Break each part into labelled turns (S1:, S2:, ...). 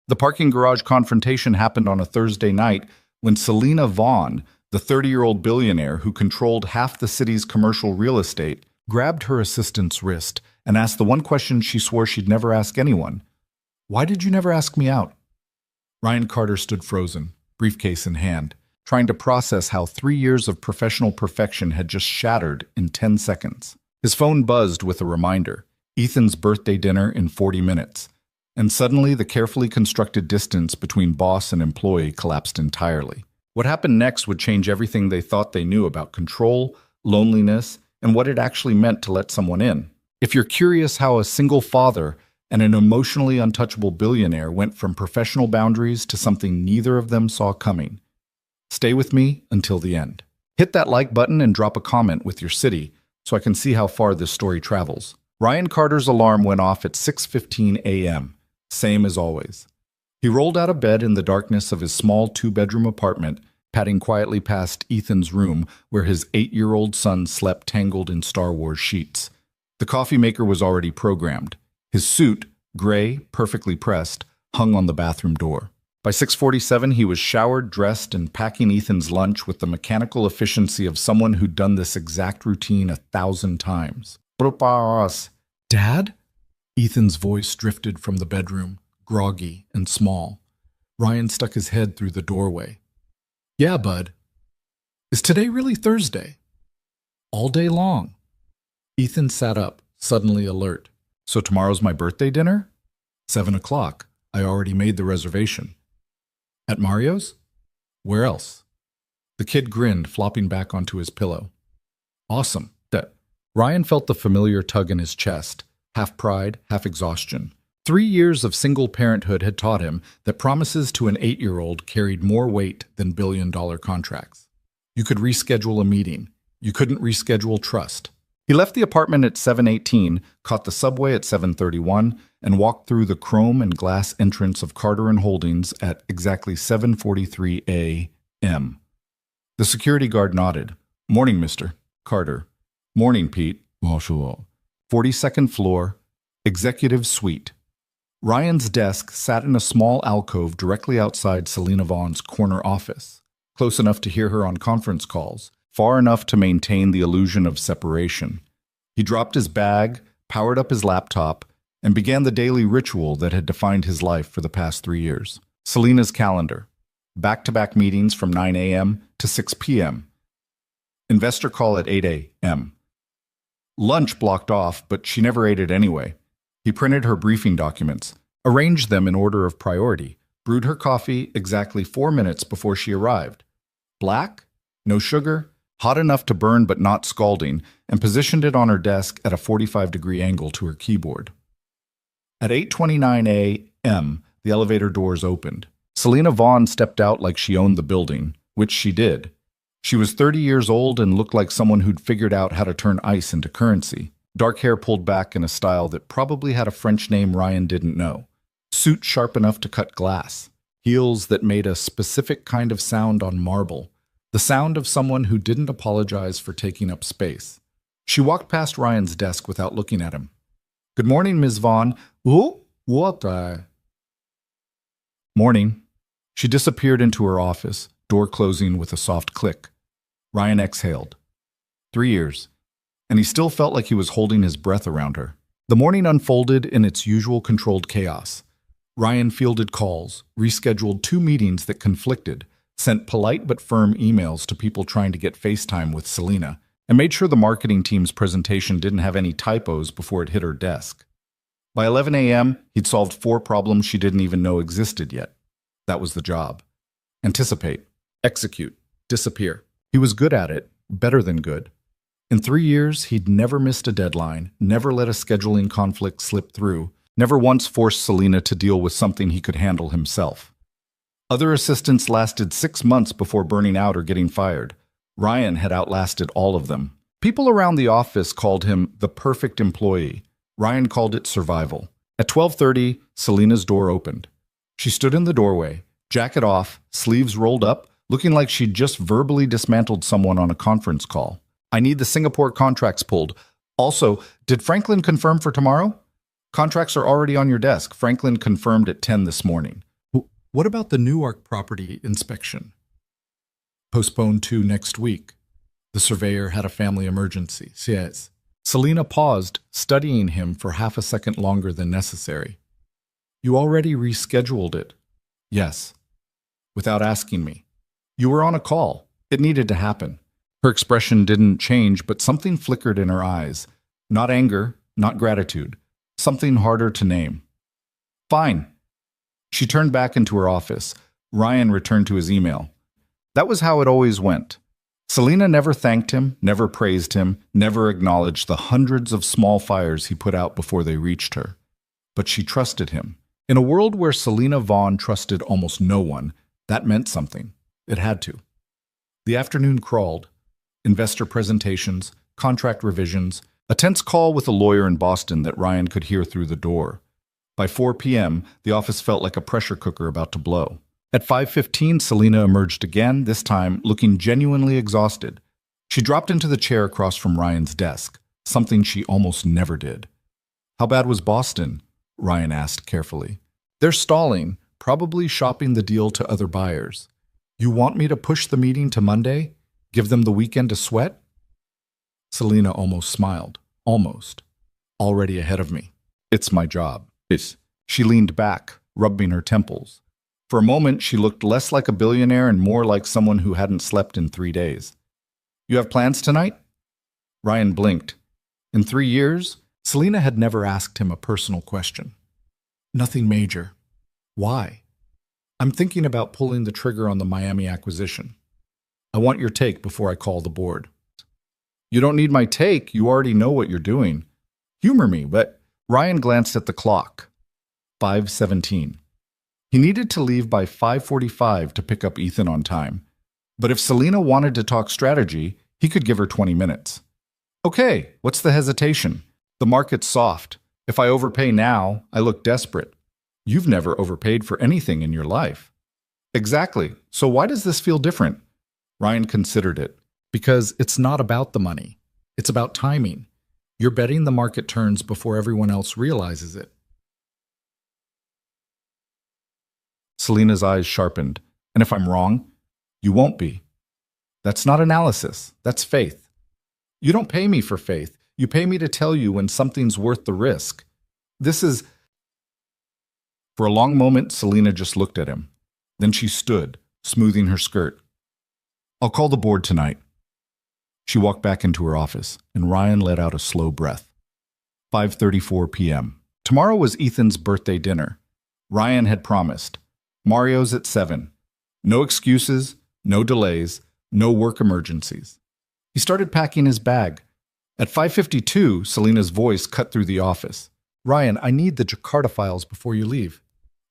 S1: The parking garage confrontation happened on a Thursday night when Selena Vaughn, the 30-year-old billionaire who controlled half the city's commercial real estate, grabbed her assistant's wrist and asked the one question she swore she'd never ask anyone. "Why did you never ask me out?" Ryan Carter stood frozen, briefcase in hand, trying to process how 3 years of professional perfection had just shattered in 10 seconds. His phone buzzed with a reminder: Ethan's birthday dinner in 40 minutes. And suddenly the carefully constructed distance between boss and employee collapsed entirely. What happened next would change everything they thought they knew about control, loneliness, and what it actually meant to let someone in. If you're curious how a single father and an emotionally untouchable billionaire went from professional boundaries to something neither of them saw coming, stay with me until the end. Hit that like button and drop a comment with your city so I can see how far this story travels. Ryan Carter's alarm went off at 6:15 a.m., same as always. He rolled out of bed in the darkness of his small 2-bedroom apartment, padding quietly past Ethan's room where his 8-year-old son slept tangled in Star Wars sheets. The coffee maker was already programmed. His suit, gray, perfectly pressed, hung on the bathroom door. By 6:47, he was showered, dressed, and packing Ethan's lunch with the mechanical efficiency of someone who'd done this exact routine 1,000 times. "Dad?" Ethan's voice drifted from the bedroom, groggy and small. Ryan stuck his head through the doorway. "Yeah, bud. Is today really Thursday?" "All day long." Ethan sat up, suddenly alert. "So tomorrow's my birthday dinner?" 7 o'clock. I already made the reservation. "At Mario's?" "Where else?" The kid grinned, flopping back onto his pillow. "Awesome." Ryan felt the familiar tug in his chest, half pride, half exhaustion. 3 years of single parenthood had taught him that promises to an 8-year-old carried more weight than billion-dollar contracts. You could reschedule a meeting. You couldn't reschedule trust. He left the apartment at 7:18, caught the subway at 7:31, and walked through the chrome and glass entrance of Carter and Holdings at exactly 7:43 a.m. The security guard nodded. "Morning, Mr. Carter." "Morning, Pete." "Bonjour." 42nd floor, executive suite. Ryan's desk sat in a small alcove directly outside Selena Vaughn's corner office, close enough to hear her on conference calls, far enough to maintain the illusion of separation. He dropped his bag, powered up his laptop, and began the daily ritual that had defined his life for the past 3 years. Selena's calendar. Back-to-back meetings from 9 a.m. to 6 p.m. Investor call at 8 a.m. Lunch blocked off, but she never ate it anyway. He printed her briefing documents, arranged them in order of priority, brewed her coffee exactly 4 minutes before she arrived. Black, no sugar, hot enough to burn but not scalding, and positioned it on her desk at a 45-degree angle to her keyboard. At 8:29 a.m., the elevator doors opened. Selena Vaughn stepped out like she owned the building, which she did. She was 30 years old and looked like someone who'd figured out how to turn ice into currency. Dark hair pulled back in a style that probably had a French name Ryan didn't know. Suit sharp enough to cut glass. Heels that made a specific kind of sound on marble. The sound of someone who didn't apologize for taking up space. She walked past Ryan's desk without looking at him. "Good morning, Ms. Vaughn." "Oh, what?" "Morning." She disappeared into her office, door closing with a soft click. Ryan exhaled. 3 years. And he still felt like he was holding his breath around her. The morning unfolded in its usual controlled chaos. Ryan fielded calls, rescheduled 2 meetings that conflicted, sent polite but firm emails to people trying to get FaceTime with Selena, and made sure the marketing team's presentation didn't have any typos before it hit her desk. By 11 a.m., he'd solved 4 problems she didn't even know existed yet. That was the job. Anticipate, execute, disappear. He was good at it, better than good. In 3 years, he'd never missed a deadline, never let a scheduling conflict slip through, never once forced Selena to deal with something he could handle himself. Other assistants lasted 6 months before burning out or getting fired. Ryan had outlasted all of them. People around the office called him the perfect employee. Ryan called it survival. At 12:30, Selena's door opened. She stood in the doorway, jacket off, sleeves rolled up, looking like she'd just verbally dismantled someone on a conference call. "I need the Singapore contracts pulled. Also, did Franklin confirm for tomorrow?" "Contracts are already on your desk. Franklin confirmed at 10 this morning." What about the Newark property inspection? Postponed to next week. The surveyor had a family emergency, says. Selina paused, studying him for half a second longer than necessary. You already rescheduled it. Yes. Without asking me. You were on a call. It needed to happen. Her expression didn't change, but something flickered in her eyes. Not anger, not gratitude. Something harder to name. Fine. She turned back into her office. Ryan returned to his email. That was how it always went. Selina never thanked him, never praised him, never acknowledged the hundreds of small fires he put out before they reached her. But she trusted him. In a world where Selina Vaughn trusted almost no one, that meant something. It had to. The afternoon crawled. Investor presentations, contract revisions, a tense call with a lawyer in Boston that Ryan could hear through the door. By 4 p.m., the office felt like a pressure cooker about to blow. At 5:15, Selina emerged again, this time looking genuinely exhausted. She dropped into the chair across from Ryan's desk, something she almost never did. How bad was Boston? Ryan asked carefully. They're stalling, probably shopping the deal to other buyers. You want me to push the meeting to Monday? Give them the weekend to sweat? Selina almost smiled. Almost. Already ahead of me. It's my job. She leaned back, rubbing her temples. For a moment, she looked less like a billionaire and more like someone who hadn't slept in 3 days. You have plans tonight? Ryan blinked. In 3 years, Selina had never asked him a personal question. Nothing major. Why? I'm thinking about pulling the trigger on the Miami acquisition. I want your take before I call the board. You don't need my take. You already know what you're doing. Humor me, but Ryan glanced at the clock. 5:17. He needed to leave by 5:45 to pick up Ethan on time. But if Selina wanted to talk strategy, he could give her 20 minutes. Okay, what's the hesitation? The market's soft. If I overpay now, I look desperate. You've never overpaid for anything in your life. Exactly. So why does this feel different? Ryan considered it. Because it's not about the money. It's about timing. You're betting the market turns before everyone else realizes it. Selina's eyes sharpened. And if I'm wrong, you won't be. That's not analysis. That's faith. You don't pay me for faith. You pay me to tell you when something's worth the risk. This is... For a long moment, Selina just looked at him. Then she stood, smoothing her skirt. I'll call the board tonight. She walked back into her office, and Ryan let out a slow breath. 5:34 p.m. Tomorrow was Ethan's birthday dinner. Ryan had promised. Mario's at 7. No excuses, no delays, no work emergencies. He started packing his bag. At 5:52, Selina's voice cut through the office. Ryan, I need the Jakarta files before you leave.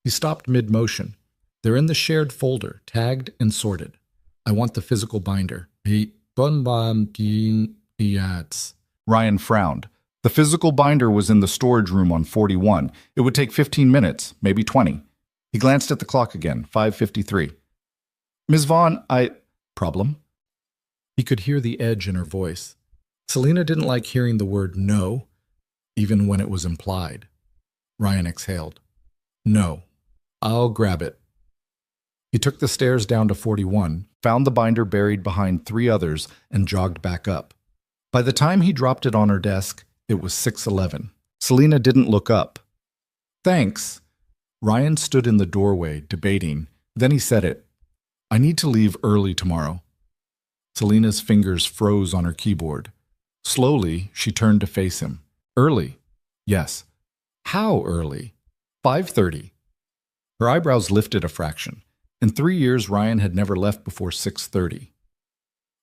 S1: He stopped mid-motion. They're in the shared folder, tagged and sorted. I want the physical binder. Ryan frowned. The physical binder was in the storage room on 41. It would take 15 minutes, maybe 20. He glanced at the clock again, 5:53. Ms. Vaughn, Problem? He could hear the edge in her voice. Selina didn't like hearing the word no, even when it was implied. Ryan exhaled. No. I'll grab it. He took the stairs down to 41, found the binder buried behind 3 others, and jogged back up. By the time he dropped it on her desk, it was 6:11. Selina didn't look up. Thanks. Ryan stood in the doorway, debating. Then he said it. I need to leave early tomorrow. Selina's fingers froze on her keyboard. Slowly, she turned to face him. Early? Yes. How early? 5:30. Her eyebrows lifted a fraction. In 3 years, Ryan had never left before 6:30.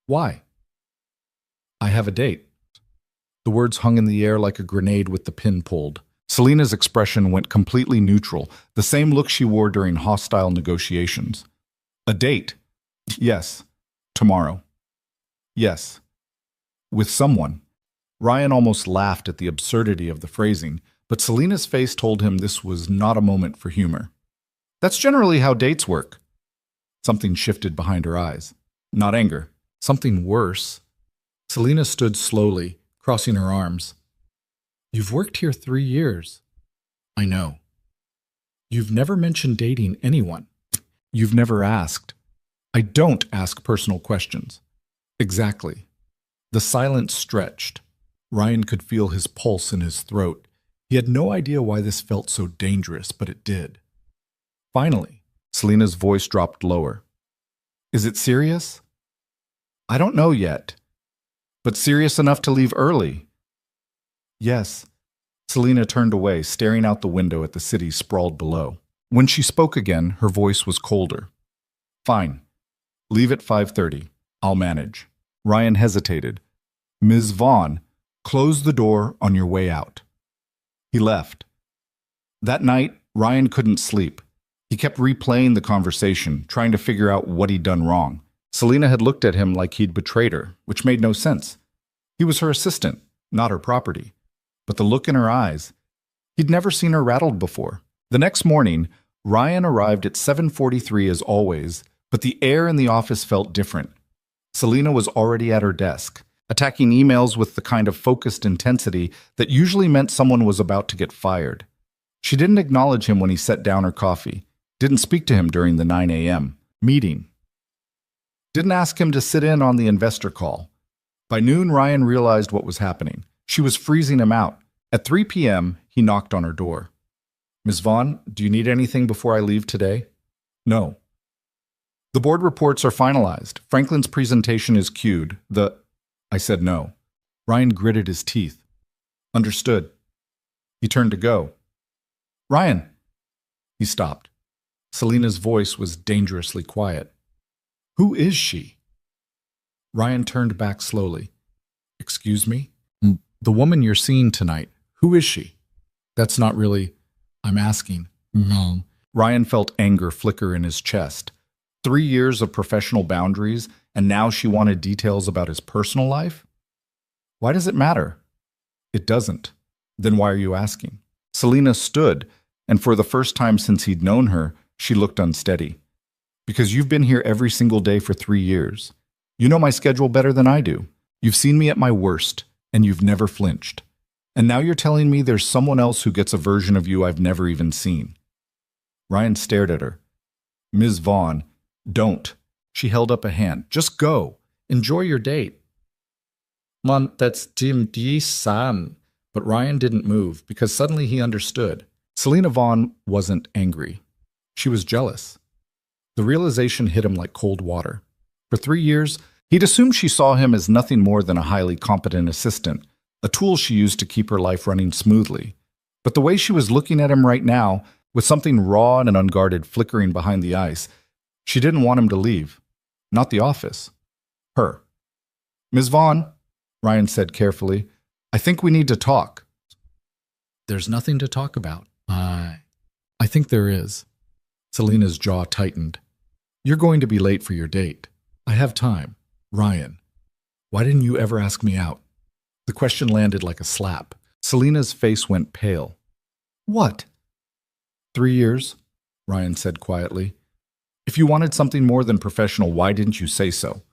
S1: Why? I have a date. The words hung in the air like a grenade with the pin pulled. Selina's expression went completely neutral, the same look she wore during hostile negotiations. A date? Yes. Tomorrow. Yes. With someone. Ryan almost laughed at the absurdity of the phrasing, but Selina's face told him this was not a moment for humor. That's generally how dates work. Something shifted behind her eyes. Not anger. Something worse. Selina stood slowly, crossing her arms. You've worked here 3 years. I know. You've never mentioned dating anyone. You've never asked. I don't ask personal questions. Exactly. The silence stretched. Ryan could feel his pulse in his throat. He had no idea why this felt so dangerous, but it did. Finally, Selena's voice dropped lower. Is it serious? I don't know yet. But serious enough to leave early? Yes. Selena turned away, staring out the window at the city sprawled below. When she spoke again, her voice was colder. Fine. Leave at 5:30. I'll manage. Ryan hesitated. Ms. Vaughn, close the door on your way out. He left. That night, Ryan couldn't sleep. He kept replaying the conversation, trying to figure out what he'd done wrong. Selena had looked at him like he'd betrayed her, which made no sense. He was her assistant, not her property. But the look in her eyes, he'd never seen her rattled before. The next morning, Ryan arrived at 7:43 as always, but the air in the office felt different. Selena was already at her desk, attacking emails with the kind of focused intensity that usually meant someone was about to get fired. She didn't acknowledge him when he set down her coffee, didn't speak to him during the 9 a.m. meeting, didn't ask him to sit in on the investor call. By noon, Ryan realized what was happening. She was freezing him out. At 3 p.m., he knocked on her door. Ms. Vaughn, do you need anything before I leave today? No. The board reports are finalized. Franklin's presentation is queued. I said no. Ryan gritted his teeth. Understood. He turned to go. Ryan! He stopped. Selena's voice was dangerously quiet. Who is she? Ryan turned back slowly. Excuse me? The woman you're seeing tonight, who is she? That's not really... I'm asking. No. Ryan felt anger flicker in his chest. 3 years of professional boundaries, and now she wanted details about his personal life? Why does it matter? It doesn't. Then why are you asking? Selena stood, and for the first time since he'd known her, she looked unsteady. Because you've been here every single day for 3 years. You know my schedule better than I do. You've seen me at my worst, and you've never flinched. And now you're telling me there's someone else who gets a version of you I've never even seen. Ryan stared at her. Ms. Vaughn, don't. She held up a hand. Just go. Enjoy your date. Mom, that's Jim D-san. But Ryan didn't move because suddenly he understood. Selena Vaughn wasn't angry. She was jealous. The realization hit him like cold water. For 3 years, he'd assumed she saw him as nothing more than a highly competent assistant, a tool she used to keep her life running smoothly. But the way she was looking at him right now, with something raw and unguarded flickering behind the ice, she didn't want him to leave. Not the office. Her. Ms. Vaughn, Ryan said carefully, I think we need to talk. There's nothing to talk about. I think there is. Selena's jaw tightened. You're going to be late for your date. I have time. Ryan, why didn't you ever ask me out? The question landed like a slap. Selena's face went pale. What? 3 years, Ryan said quietly. If you wanted something more than professional, why didn't you say so?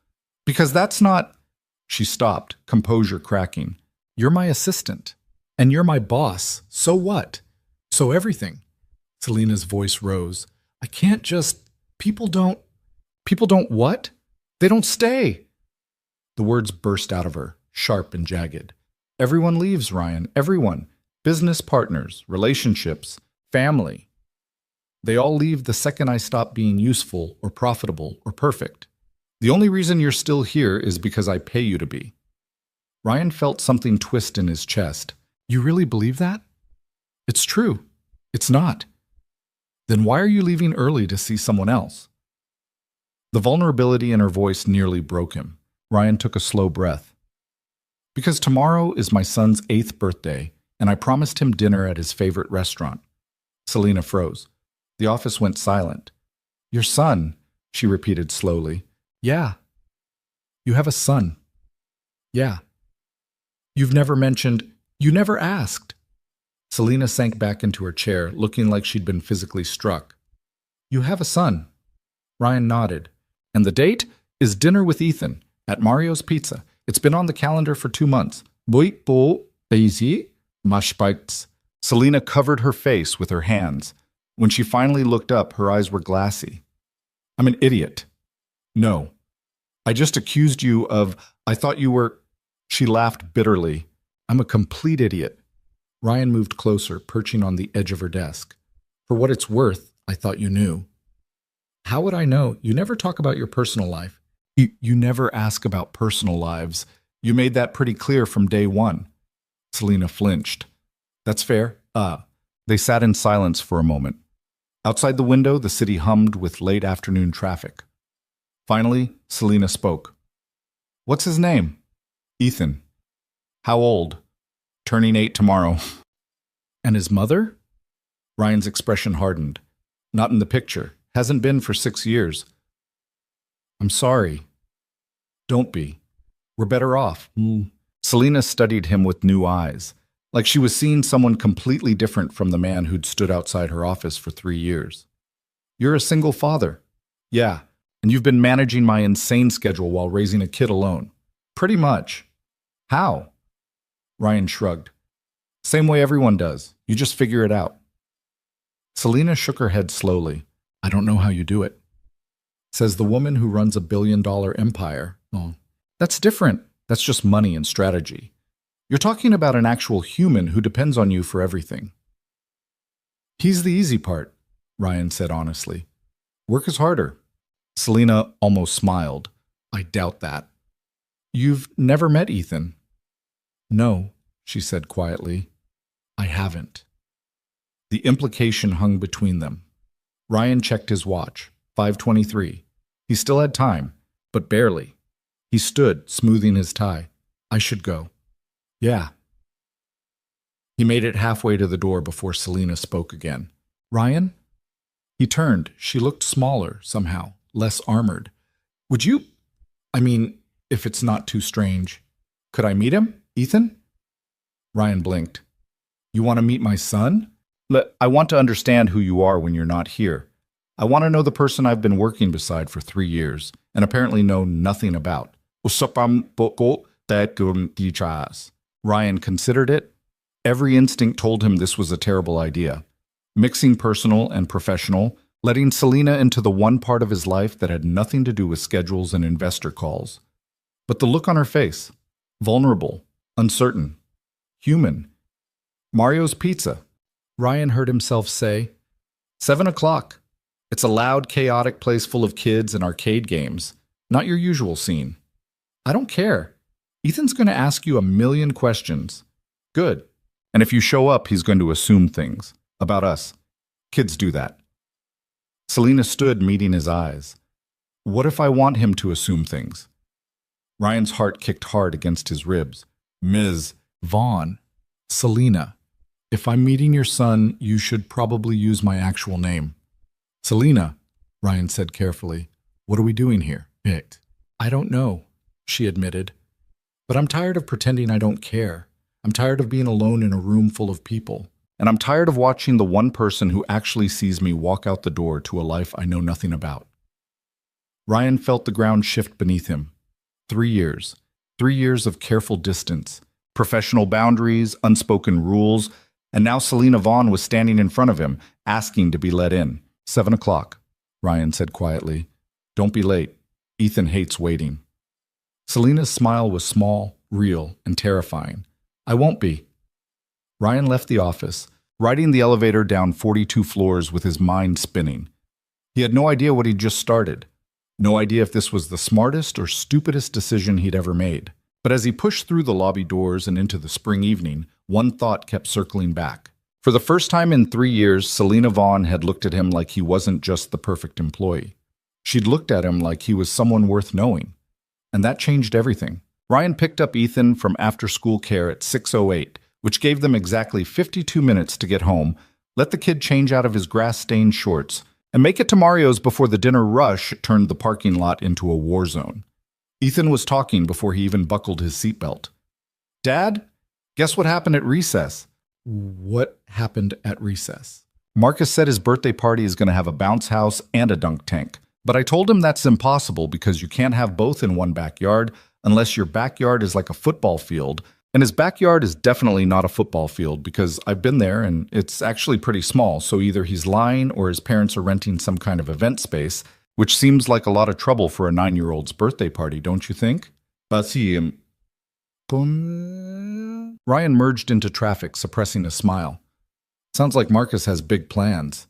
S1: Because that's not... She stopped, composure cracking. You're my assistant. And you're my boss. So what? So everything. Selena's voice rose. I can't just... People don't what? They don't stay. The words burst out of her, sharp and jagged. Everyone leaves, Ryan. Everyone. Business partners, relationships, family. They all leave the second I stop being useful or profitable or perfect. The only reason you're still here is because I pay you to be. Ryan felt something twist in his chest. You really believe that? It's true. It's not. Then why are you leaving early to see someone else? The vulnerability in her voice nearly broke him. Ryan took a slow breath. Because tomorrow is my son's 8th birthday, and I promised him dinner at his favorite restaurant. Selena froze. The office went silent. Your son, she repeated slowly. Yeah. You have a son. Yeah. You've never mentioned, you never asked. Selena sank back into her chair, looking like she'd been physically struck. You have a son. Ryan nodded. And the date is dinner with Ethan at Mario's Pizza. It's been on the calendar for 2 months. Selena covered her face with her hands. When she finally looked up, her eyes were glassy. I'm an idiot. No. I just accused you of, I thought you were. She laughed bitterly. I'm a complete idiot. Ryan moved closer, perching on the edge of her desk. For what it's worth, I thought you knew. How would I know? You never talk about your personal life. You never ask about personal lives. You made that pretty clear from day one. Selina flinched. That's fair. They sat in silence for a moment. Outside the window, the city hummed with late afternoon traffic. Finally, Selina spoke. What's his name? Ethan. How old? Turning 8 tomorrow. And his mother? Ryan's expression hardened. Not in the picture. Hasn't been for 6 years. I'm sorry. Don't be. We're better off. Selina studied him with new eyes, like she was seeing someone completely different from the man who'd stood outside her office for 3 years. You're a single father. Yeah, and you've been managing my insane schedule while raising a kid alone. Pretty much. How? Ryan shrugged. Same way everyone does. You just figure it out. Selina shook her head slowly. I don't know how you do it. Says the woman who runs a billion-dollar empire. Oh, that's different. That's just money and strategy. You're talking about an actual human who depends on you for everything. He's the easy part, Ryan said honestly. Work is harder. Selina almost smiled. I doubt that. You've never met Ethan? No, she said quietly. I haven't. The implication hung between them. Ryan checked his watch. 5:23. He still had time, but barely. He stood, smoothing his tie. I should go. Yeah. He made it halfway to the door before Selina spoke again. Ryan? He turned. She looked smaller, somehow, less armored. Would you... if it's not too strange. Could I meet him, Ethan? Ryan blinked. You want to meet my son? I want to understand who you are when you're not here. I want to know the person I've been working beside for 3 years, and apparently know nothing about. Ryan considered it. Every instinct told him this was a terrible idea. Mixing personal and professional, letting Selina into the one part of his life that had nothing to do with schedules and investor calls. But the look on her face, vulnerable, uncertain, human. Mario's Pizza. Ryan heard himself say, 7 o'clock. It's a loud, chaotic place full of kids and arcade games. Not your usual scene. I don't care. Ethan's going to ask you 1,000,000 questions. Good. And if you show up, he's going to assume things. About us. Kids do that. Selina stood, meeting his eyes. What if I want him to assume things? Ryan's heart kicked hard against his ribs. Ms. Vaughn. Selina. If I'm meeting your son, you should probably use my actual name. Selina, Ryan said carefully. What are we doing here? Picked. I don't know, she admitted. But I'm tired of pretending I don't care. I'm tired of being alone in a room full of people. And I'm tired of watching the one person who actually sees me walk out the door to a life I know nothing about. Ryan felt the ground shift beneath him. 3 years. 3 years of careful distance, professional boundaries, unspoken rules, and now Selina Vaughn was standing in front of him, asking to be let in. 7 o'clock, Ryan said quietly. Don't be late. Ethan hates waiting. Selina's smile was small, real, and terrifying. I won't be. Ryan left the office, riding the elevator down 42 floors with his mind spinning. He had no idea what he'd just started. No idea if this was the smartest or stupidest decision he'd ever made. But as he pushed through the lobby doors and into the spring evening, one thought kept circling back. For the first time in 3 years, Selina Vaughn had looked at him like he wasn't just the perfect employee. She'd looked at him like he was someone worth knowing. And that changed everything. Ryan picked up Ethan from after-school care at 6:08, which gave them exactly 52 minutes to get home, let the kid change out of his grass-stained shorts, and make it to Mario's before the dinner rush turned the parking lot into a war zone. Ethan was talking before he even buckled his seatbelt. Dad, guess what happened at recess? What happened at recess? Marcus said his birthday party is going to have a bounce house and a dunk tank. But I told him that's impossible because you can't have both in one backyard unless your backyard is like a football field. And his backyard is definitely not a football field because I've been there and it's actually pretty small. So either he's lying or his parents are renting some kind of event space. which seems like a lot of trouble for a 9-year-old's birthday party, don't you think? Ryan merged into traffic, suppressing a smile. Sounds like Marcus has big plans.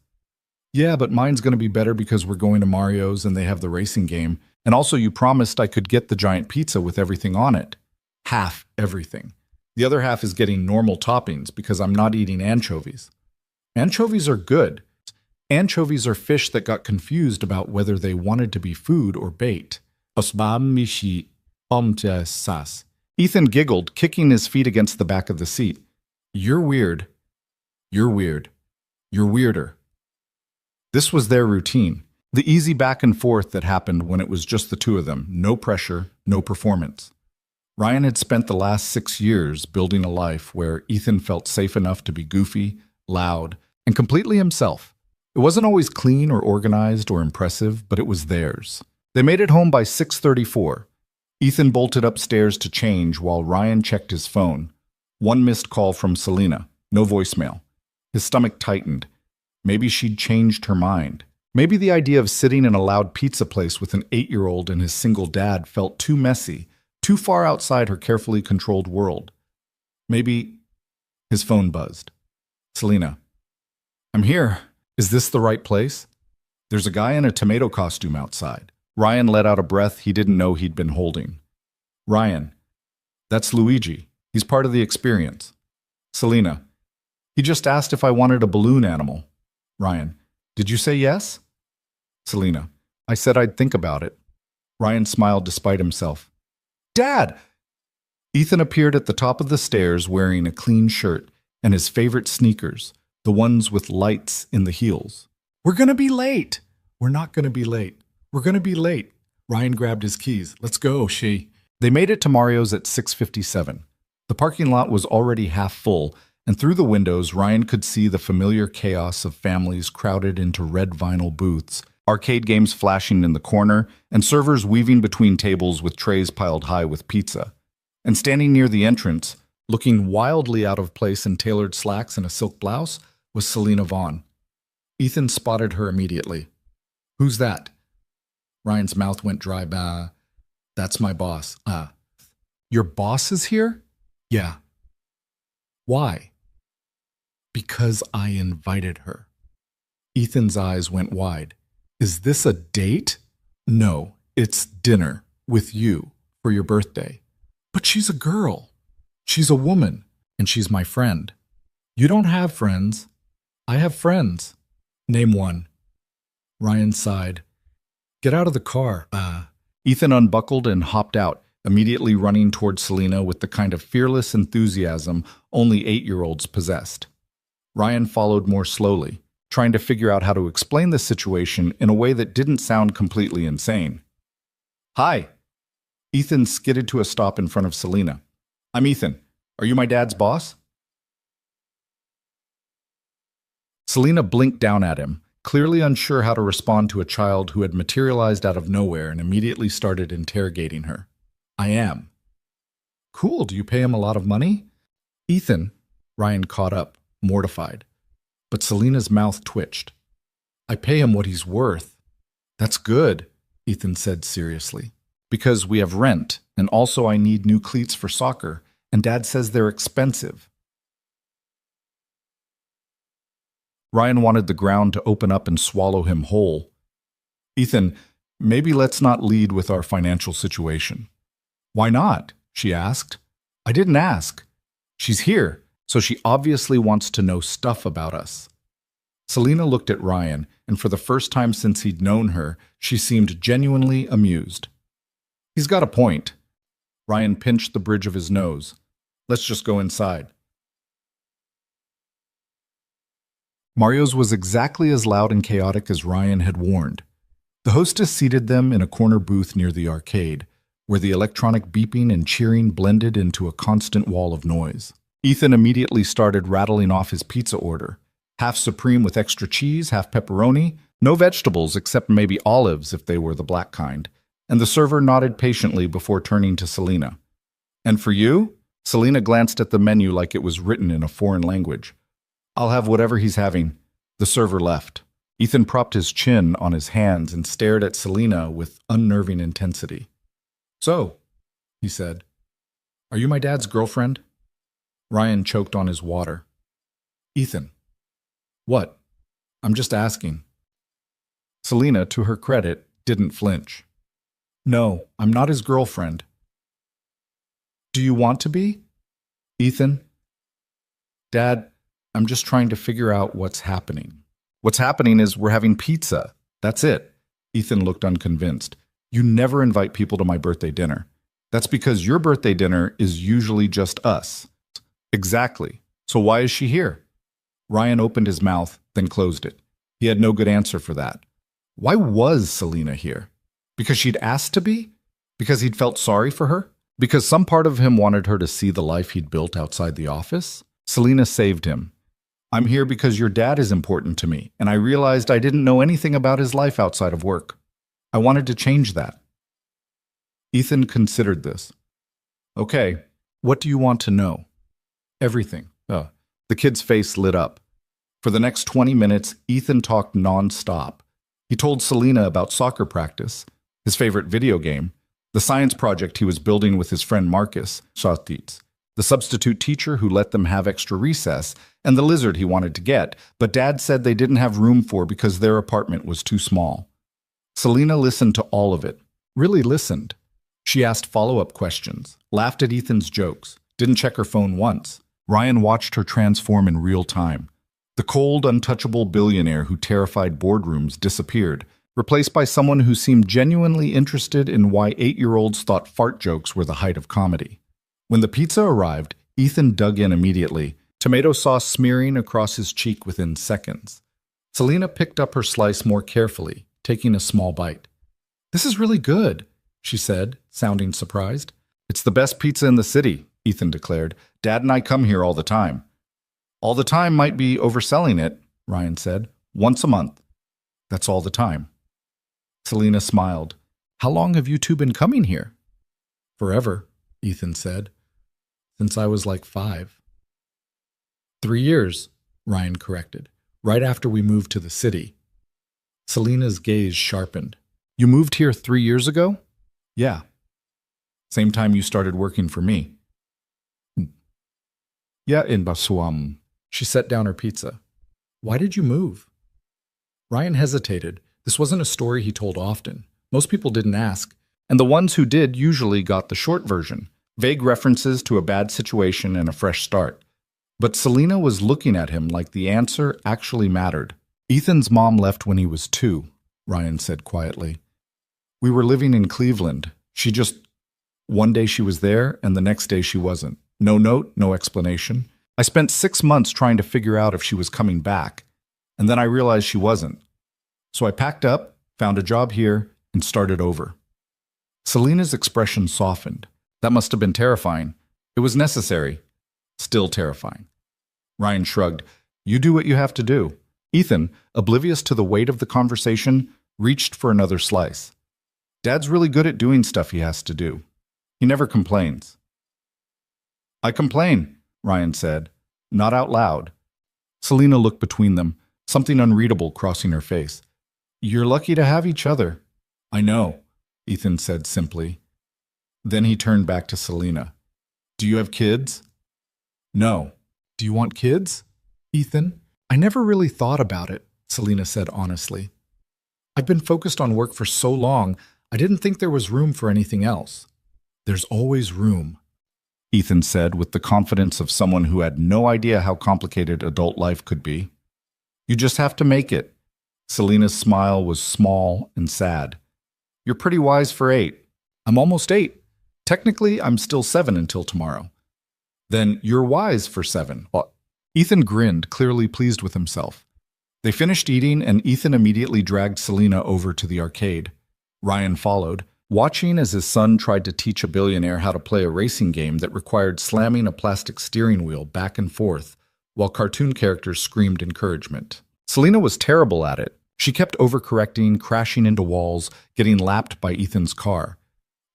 S1: Yeah, but mine's going to be better because we're going to Mario's and they have the racing game. And also you promised I could get the giant pizza with everything on it. Half everything. The other half is getting normal toppings because I'm not eating anchovies. Anchovies are good. Anchovies are fish that got confused about whether they wanted to be food or bait. Ethan giggled, kicking his feet against the back of the seat. You're weird. You're weird. You're weirder. This was their routine. The easy back and forth that happened when it was just the two of them. No pressure, no performance. Ryan had spent the last 6 years building a life where Ethan felt safe enough to be goofy, loud, and completely himself. It wasn't always clean or organized or impressive, but it was theirs. They made it home by 6:34. Ethan bolted upstairs to change while Ryan checked his phone. One missed call from Selena. No voicemail. His stomach tightened. Maybe she'd changed her mind. Maybe the idea of sitting in a loud pizza place with an 8-year-old and his single dad felt too messy, too far outside her carefully controlled world. Maybe his phone buzzed. Selena. I'm here. Is this the right place? There's a guy in a tomato costume outside. Ryan let out a breath he didn't know he'd been holding. Ryan. That's Luigi. He's part of the experience. Selena. He just asked if I wanted a balloon animal. Ryan. Did you say yes? Selena. I said I'd think about it. Ryan smiled despite himself. Dad! Ethan appeared at the top of the stairs wearing a clean shirt and his favorite sneakers, the ones with lights in the heels. We're gonna be late. We're not gonna be late. We're gonna be late. Ryan grabbed his keys. Let's go, she. They made it to Mario's at 6:57. The parking lot was already half full, and through the windows, Ryan could see the familiar chaos of families crowded into red vinyl booths, arcade games flashing in the corner, and servers weaving between tables with trays piled high with pizza. And standing near the entrance, looking wildly out of place in tailored slacks and a silk blouse, was Selena Vaughn. Ethan spotted her immediately. Who's that? Ryan's mouth went dry. That's my boss. Your boss is here? Yeah. Why? Because I invited her. Ethan's eyes went wide. Is this a date? No, it's dinner with you for your birthday. But she's a girl. She's a woman, and she's my friend. You don't have friends. I have friends. Name one. Ryan sighed. Get out of the car. Ethan unbuckled and hopped out, immediately running toward Selena with the kind of fearless enthusiasm only 8-year-olds possessed. Ryan followed more slowly, trying to figure out how to explain the situation in a way that didn't sound completely insane. Hi. Ethan skidded to a stop in front of Selena. I'm Ethan. Are you my dad's boss? Selena blinked down at him, clearly unsure how to respond to a child who had materialized out of nowhere and immediately started interrogating her. I am. Cool. Do you pay him a lot of money? Ethan. Ryan caught up, mortified. But Selena's mouth twitched. I pay him what he's worth. That's good, Ethan said seriously. Because we have rent, and also I need new cleats for soccer, and Dad says they're expensive. Ryan wanted the ground to open up and swallow him whole. Ethan, maybe let's not lead with our financial situation. Why not? She asked. I didn't ask. She's here, so she obviously wants to know stuff about us. Selena looked at Ryan, and for the first time since he'd known her, she seemed genuinely amused. He's got a point. Ryan pinched the bridge of his nose. Let's just go inside. Mario's was exactly as loud and chaotic as Ryan had warned. The hostess seated them in a corner booth near the arcade, where the electronic beeping and cheering blended into a constant wall of noise. Ethan immediately started rattling off his pizza order. Half supreme with extra cheese, half pepperoni, no vegetables except maybe olives if they were the black kind. And the server nodded patiently before turning to Selena. And for you? Selena glanced at the menu like it was written in a foreign language. I'll have whatever he's having. The server left. Ethan propped his chin on his hands and stared at Selena with unnerving intensity. "So," he said, "are you my dad's girlfriend?" Ryan choked on his water. "Ethan." "What? I'm just asking." Selena, to her credit, didn't flinch. "No, I'm not his girlfriend." "Do you want to be?" "Ethan." "Dad, I'm just trying to figure out what's happening." "What's happening is we're having pizza. That's it." Ethan looked unconvinced. "You never invite people to my birthday dinner. That's because your birthday dinner is usually just us." "Exactly. So why is she here?" Ryan opened his mouth, then closed it. He had no good answer for that. Why was Selena here? Because she'd asked to be? Because he'd felt sorry for her? Because some part of him wanted her to see the life he'd built outside the office? Selena saved him. "I'm here because your dad is important to me, and I realized I didn't know anything about his life outside of work. I wanted to change that." Ethan considered this. "Okay, what do you want to know?" "Everything." The kid's face lit up. For the next 20 minutes, Ethan talked non-stop. He told Selena about soccer practice, his favorite video game, the science project he was building with his friend Marcus, Shotits, the substitute teacher who let them have extra recess, and the lizard he wanted to get, but Dad said they didn't have room for because their apartment was too small. Selena listened to all of it, really listened. She asked follow-up questions, laughed at Ethan's jokes, didn't check her phone once. Ryan watched her transform in real time. The cold, untouchable billionaire who terrified boardrooms disappeared, replaced by someone who seemed genuinely interested in why 8-year-olds thought fart jokes were the height of comedy. When the pizza arrived, Ethan dug in immediately, tomato sauce smearing across his cheek within seconds. Selena picked up her slice more carefully, taking a small bite. "This is really good," she said, sounding surprised. "It's the best pizza in the city," Ethan declared. "Dad and I come here all the time." "All the time might be overselling it," Ryan said. "Once a month. That's all the time." Selena smiled. "How long have you two been coming here?" "Forever," Ethan said. "Since I was like 5. 3 years, Ryan corrected. "Right after we moved to the city." Selena's gaze sharpened. "You moved here 3 years ago?" "Yeah. Same time you started working for me." "Yeah, in Basuam." She set down her pizza. "Why did you move?" Ryan hesitated. This wasn't a story he told often. Most people didn't ask, and the ones who did usually got the short version, vague references to a bad situation and a fresh start. But Selena was looking at him like the answer actually mattered. "Ethan's mom left when he was 2, Ryan said quietly. "We were living in Cleveland. One day she was there, and the next day she wasn't. No note, no explanation. I spent 6 months trying to figure out if she was coming back, and then I realized she wasn't. So I packed up, found a job here, and started over." Selena's expression softened. That must have been terrifying. It was necessary. Still terrifying. Ryan shrugged. "You do what you have to do." Ethan, oblivious to the weight of the conversation, reached for another slice. "Dad's really good at doing stuff he has to do. He never complains." "I complain," Ryan said, not out loud. Selena looked between them, something unreadable crossing her face. "You're lucky to have each other." "I know," Ethan said simply. Then he turned back to Selena. "Do you have kids?" "No." "Do you want kids?" "Ethan, I never really thought about it," Selena said honestly. "I've been focused on work for so long, I didn't think there was room for anything else." "There's always room," Ethan said with the confidence of someone who had no idea how complicated adult life could be. "You just have to make it." Selena's smile was small and sad. "You're pretty wise for 8. I'm almost 8. Technically, I'm still 7 until tomorrow." "Then you're wise for 7. Ethan grinned, clearly pleased with himself. They finished eating, and Ethan immediately dragged Selena over to the arcade. Ryan followed, watching as his son tried to teach a billionaire how to play a racing game that required slamming a plastic steering wheel back and forth, while cartoon characters screamed encouragement. Selena was terrible at it. She kept overcorrecting, crashing into walls, getting lapped by Ethan's car.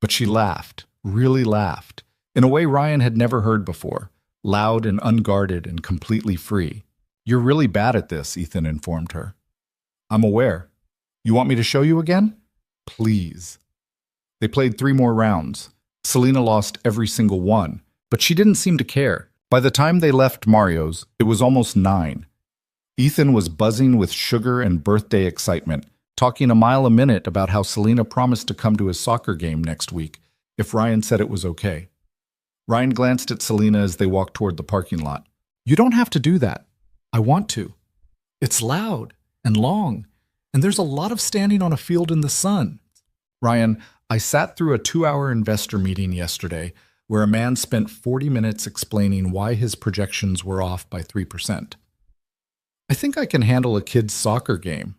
S1: But she laughed, really laughed, in a way Ryan had never heard before, loud and unguarded and completely free. "You're really bad at this," Ethan informed her. I'm aware. You want me to show you again? Please. They played 3 more rounds. Selena lost every single one, but she didn't seem to care. By the time they left Mario's, it was almost 9. Ethan was buzzing with sugar and birthday excitement, talking a mile a minute about how Selena promised to come to his soccer game next week if Ryan said it was okay. Ryan glanced at Selena as they walked toward the parking lot. You don't have to do that. I want to. It's loud and long, and there's a lot of standing on a field in the sun. Ryan, I sat through a 2-hour investor meeting yesterday where a man spent 40 minutes explaining why his projections were off by 3%. I think I can handle a kid's soccer game.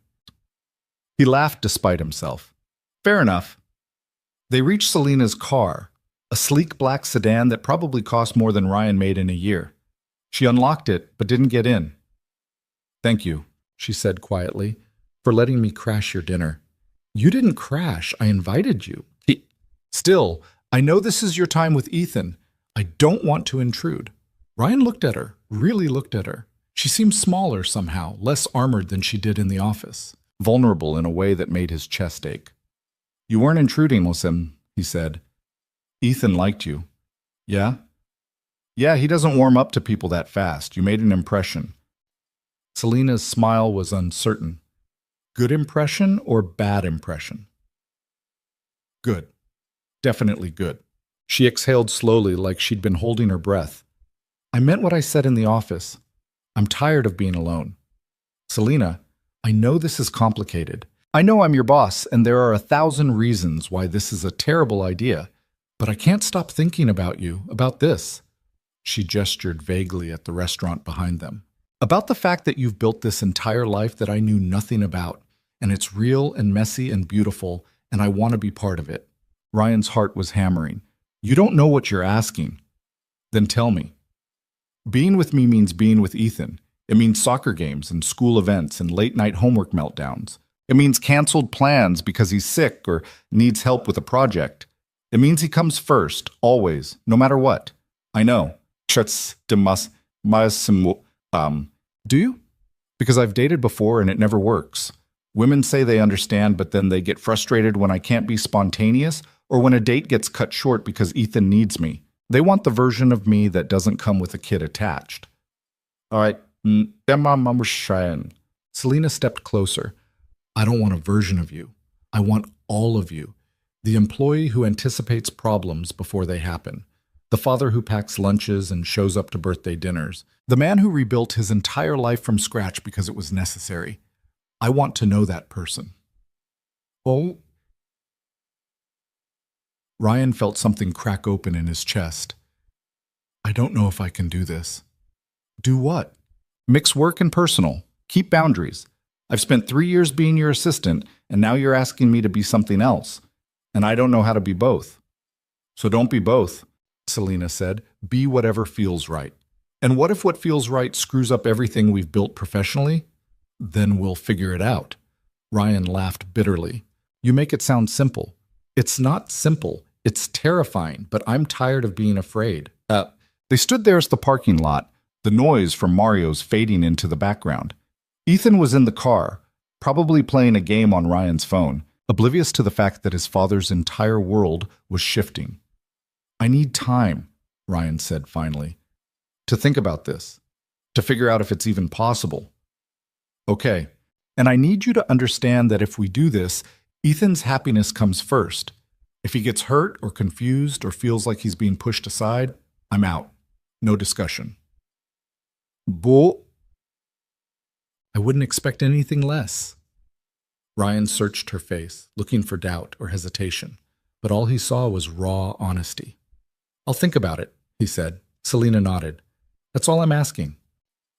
S1: He laughed despite himself. Fair enough. They reached Selena's car, a sleek black sedan that probably cost more than Ryan made in a year. She unlocked it, but didn't get in. Thank you, she said quietly, for letting me crash your dinner. You didn't crash. I invited you. Still, I know this is your time with Ethan. I don't want to intrude. Ryan looked at her, really looked at her. She seemed smaller somehow, less armored than she did in the office, vulnerable in a way that made his chest ache. You weren't intruding, Mosim, he said. Ethan liked you. Yeah? Yeah, he doesn't warm up to people that fast. You made an impression. Selena's smile was uncertain. Good impression or bad impression? Good. Definitely good. She exhaled slowly like she'd been holding her breath. I meant what I said in the office. I'm tired of being alone. Selena, I know this is complicated. I know I'm your boss, and there are 1,000 reasons why this is a terrible idea, but I can't stop thinking about you, about this. She gestured vaguely at the restaurant behind them. About the fact that you've built this entire life that I knew nothing about, and it's real and messy and beautiful, and I want to be part of it. Ryan's heart was hammering. You don't know what you're asking. Then tell me. Being with me means being with Ethan. It means soccer games and school events and late-night homework meltdowns. It means canceled plans because he's sick or needs help with a project. It means he comes first, always, no matter what. I know. Do you? Because I've dated before and it never works. Women say they understand, but then they get frustrated when I can't be spontaneous or when a date gets cut short because Ethan needs me. They want the version of me that doesn't come with a kid attached. All right. Selena stepped closer. I don't want a version of you. I want all of you. The employee who anticipates problems before they happen. The father who packs lunches and shows up to birthday dinners. The man who rebuilt his entire life from scratch because it was necessary. I want to know that person. Oh. Ryan felt something crack open in his chest. I don't know if I can do this. Do what? Mix work and personal. Keep boundaries. I've spent 3 years being your assistant, and now you're asking me to be something else. And I don't know how to be both. So don't be both, Selena said. Be whatever feels right. And what if what feels right screws up everything we've built professionally? Then we'll figure it out. Ryan laughed bitterly. You make it sound simple. It's not simple. It's terrifying, but I'm tired of being afraid. They stood there as the parking lot, the noise from Mario's fading into the background. Ethan was in the car, probably playing a game on Ryan's phone, oblivious to the fact that his father's entire world was shifting. I need time, Ryan said finally, to think about this, to figure out if it's even possible. Okay, and I need you to understand that if we do this, Ethan's happiness comes first. If he gets hurt or confused or feels like he's being pushed aside, I'm out. No discussion. Bo. I wouldn't expect anything less. Ryan searched her face, looking for doubt or hesitation, but all he saw was raw honesty. I'll think about it, he said. Selena nodded. That's all I'm asking.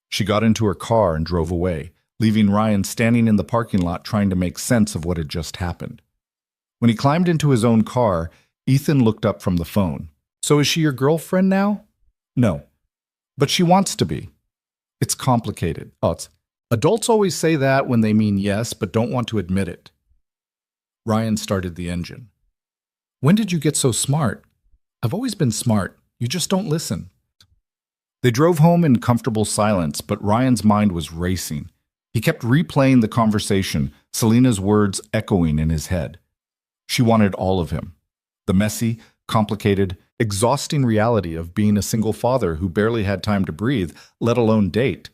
S1: She got into her car and drove away, leaving Ryan standing in the parking lot trying to make sense of what had just happened. When he climbed into his own car, Ethan looked up from the phone. So is she your girlfriend now? No. But she wants to be. It's complicated. Adults always say that when they mean yes, but don't want to admit it. Ryan started the engine. When did you get so smart? I've always been smart. You just don't listen. They drove home in comfortable silence, but Ryan's mind was racing. He kept replaying the conversation, Selena's words echoing in his head. She wanted all of him. The messy, complicated, exhausting reality of being a single father who barely had time to breathe, let alone date.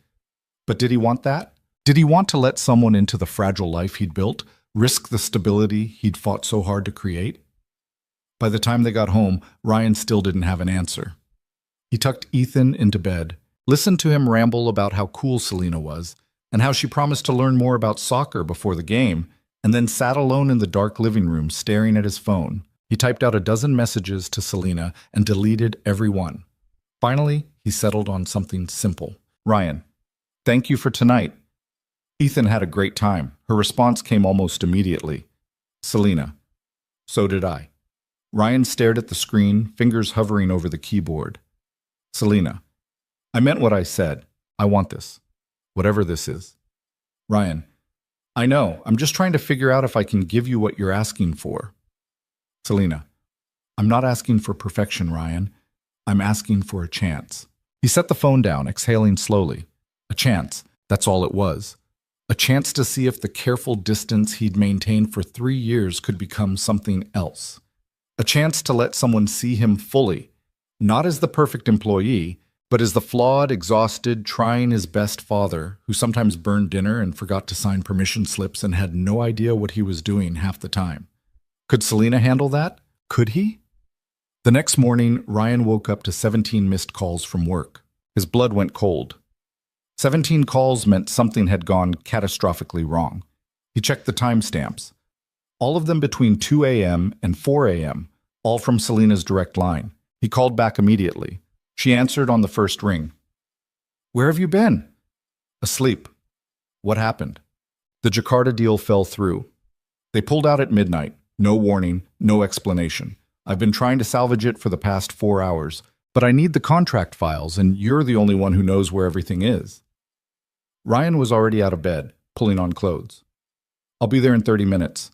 S1: But did he want that? Did he want to let someone into the fragile life he'd built, risk the stability he'd fought so hard to create? By the time they got home, Ryan still didn't have an answer. He tucked Ethan into bed, listened to him ramble about how cool Selena was, and how she promised to learn more about soccer before the game, and then sat alone in the dark living room staring at his phone. He typed out a dozen messages to Selena and deleted every one. Finally, he settled on something simple. Ryan, thank you for tonight. Ethan had a great time. Her response came almost immediately. Selena, so did I. Ryan stared at the screen, fingers hovering over the keyboard. Selena, I meant what I said. I want this. Whatever this is. Ryan, I know. I'm just trying to figure out if I can give you what you're asking for. Selena, I'm not asking for perfection, Ryan. I'm asking for a chance. He set the phone down, exhaling slowly. A chance. That's all it was. A chance to see if the careful distance he'd maintained for 3 years could become something else. A chance to let someone see him fully, not as the perfect employee, but as the flawed, exhausted, trying his best father who sometimes burned dinner and forgot to sign permission slips and had no idea what he was doing half the time. Could Selena handle that? Could he? The next morning, Ryan woke up to 17 missed calls from work. His blood went cold. 17 calls meant something had gone catastrophically wrong. He checked the timestamps. All of them between 2 a.m. and 4 a.m., all from Selena's direct line. He called back immediately. She answered on the first ring. Where have you been? Asleep. What happened? The Jakarta deal fell through. They pulled out at midnight. No warning, no explanation. I've been trying to salvage it for the past 4 hours, but I need the contract files, and you're the only one who knows where everything is. Ryan was already out of bed, pulling on clothes. I'll be there in 30 minutes.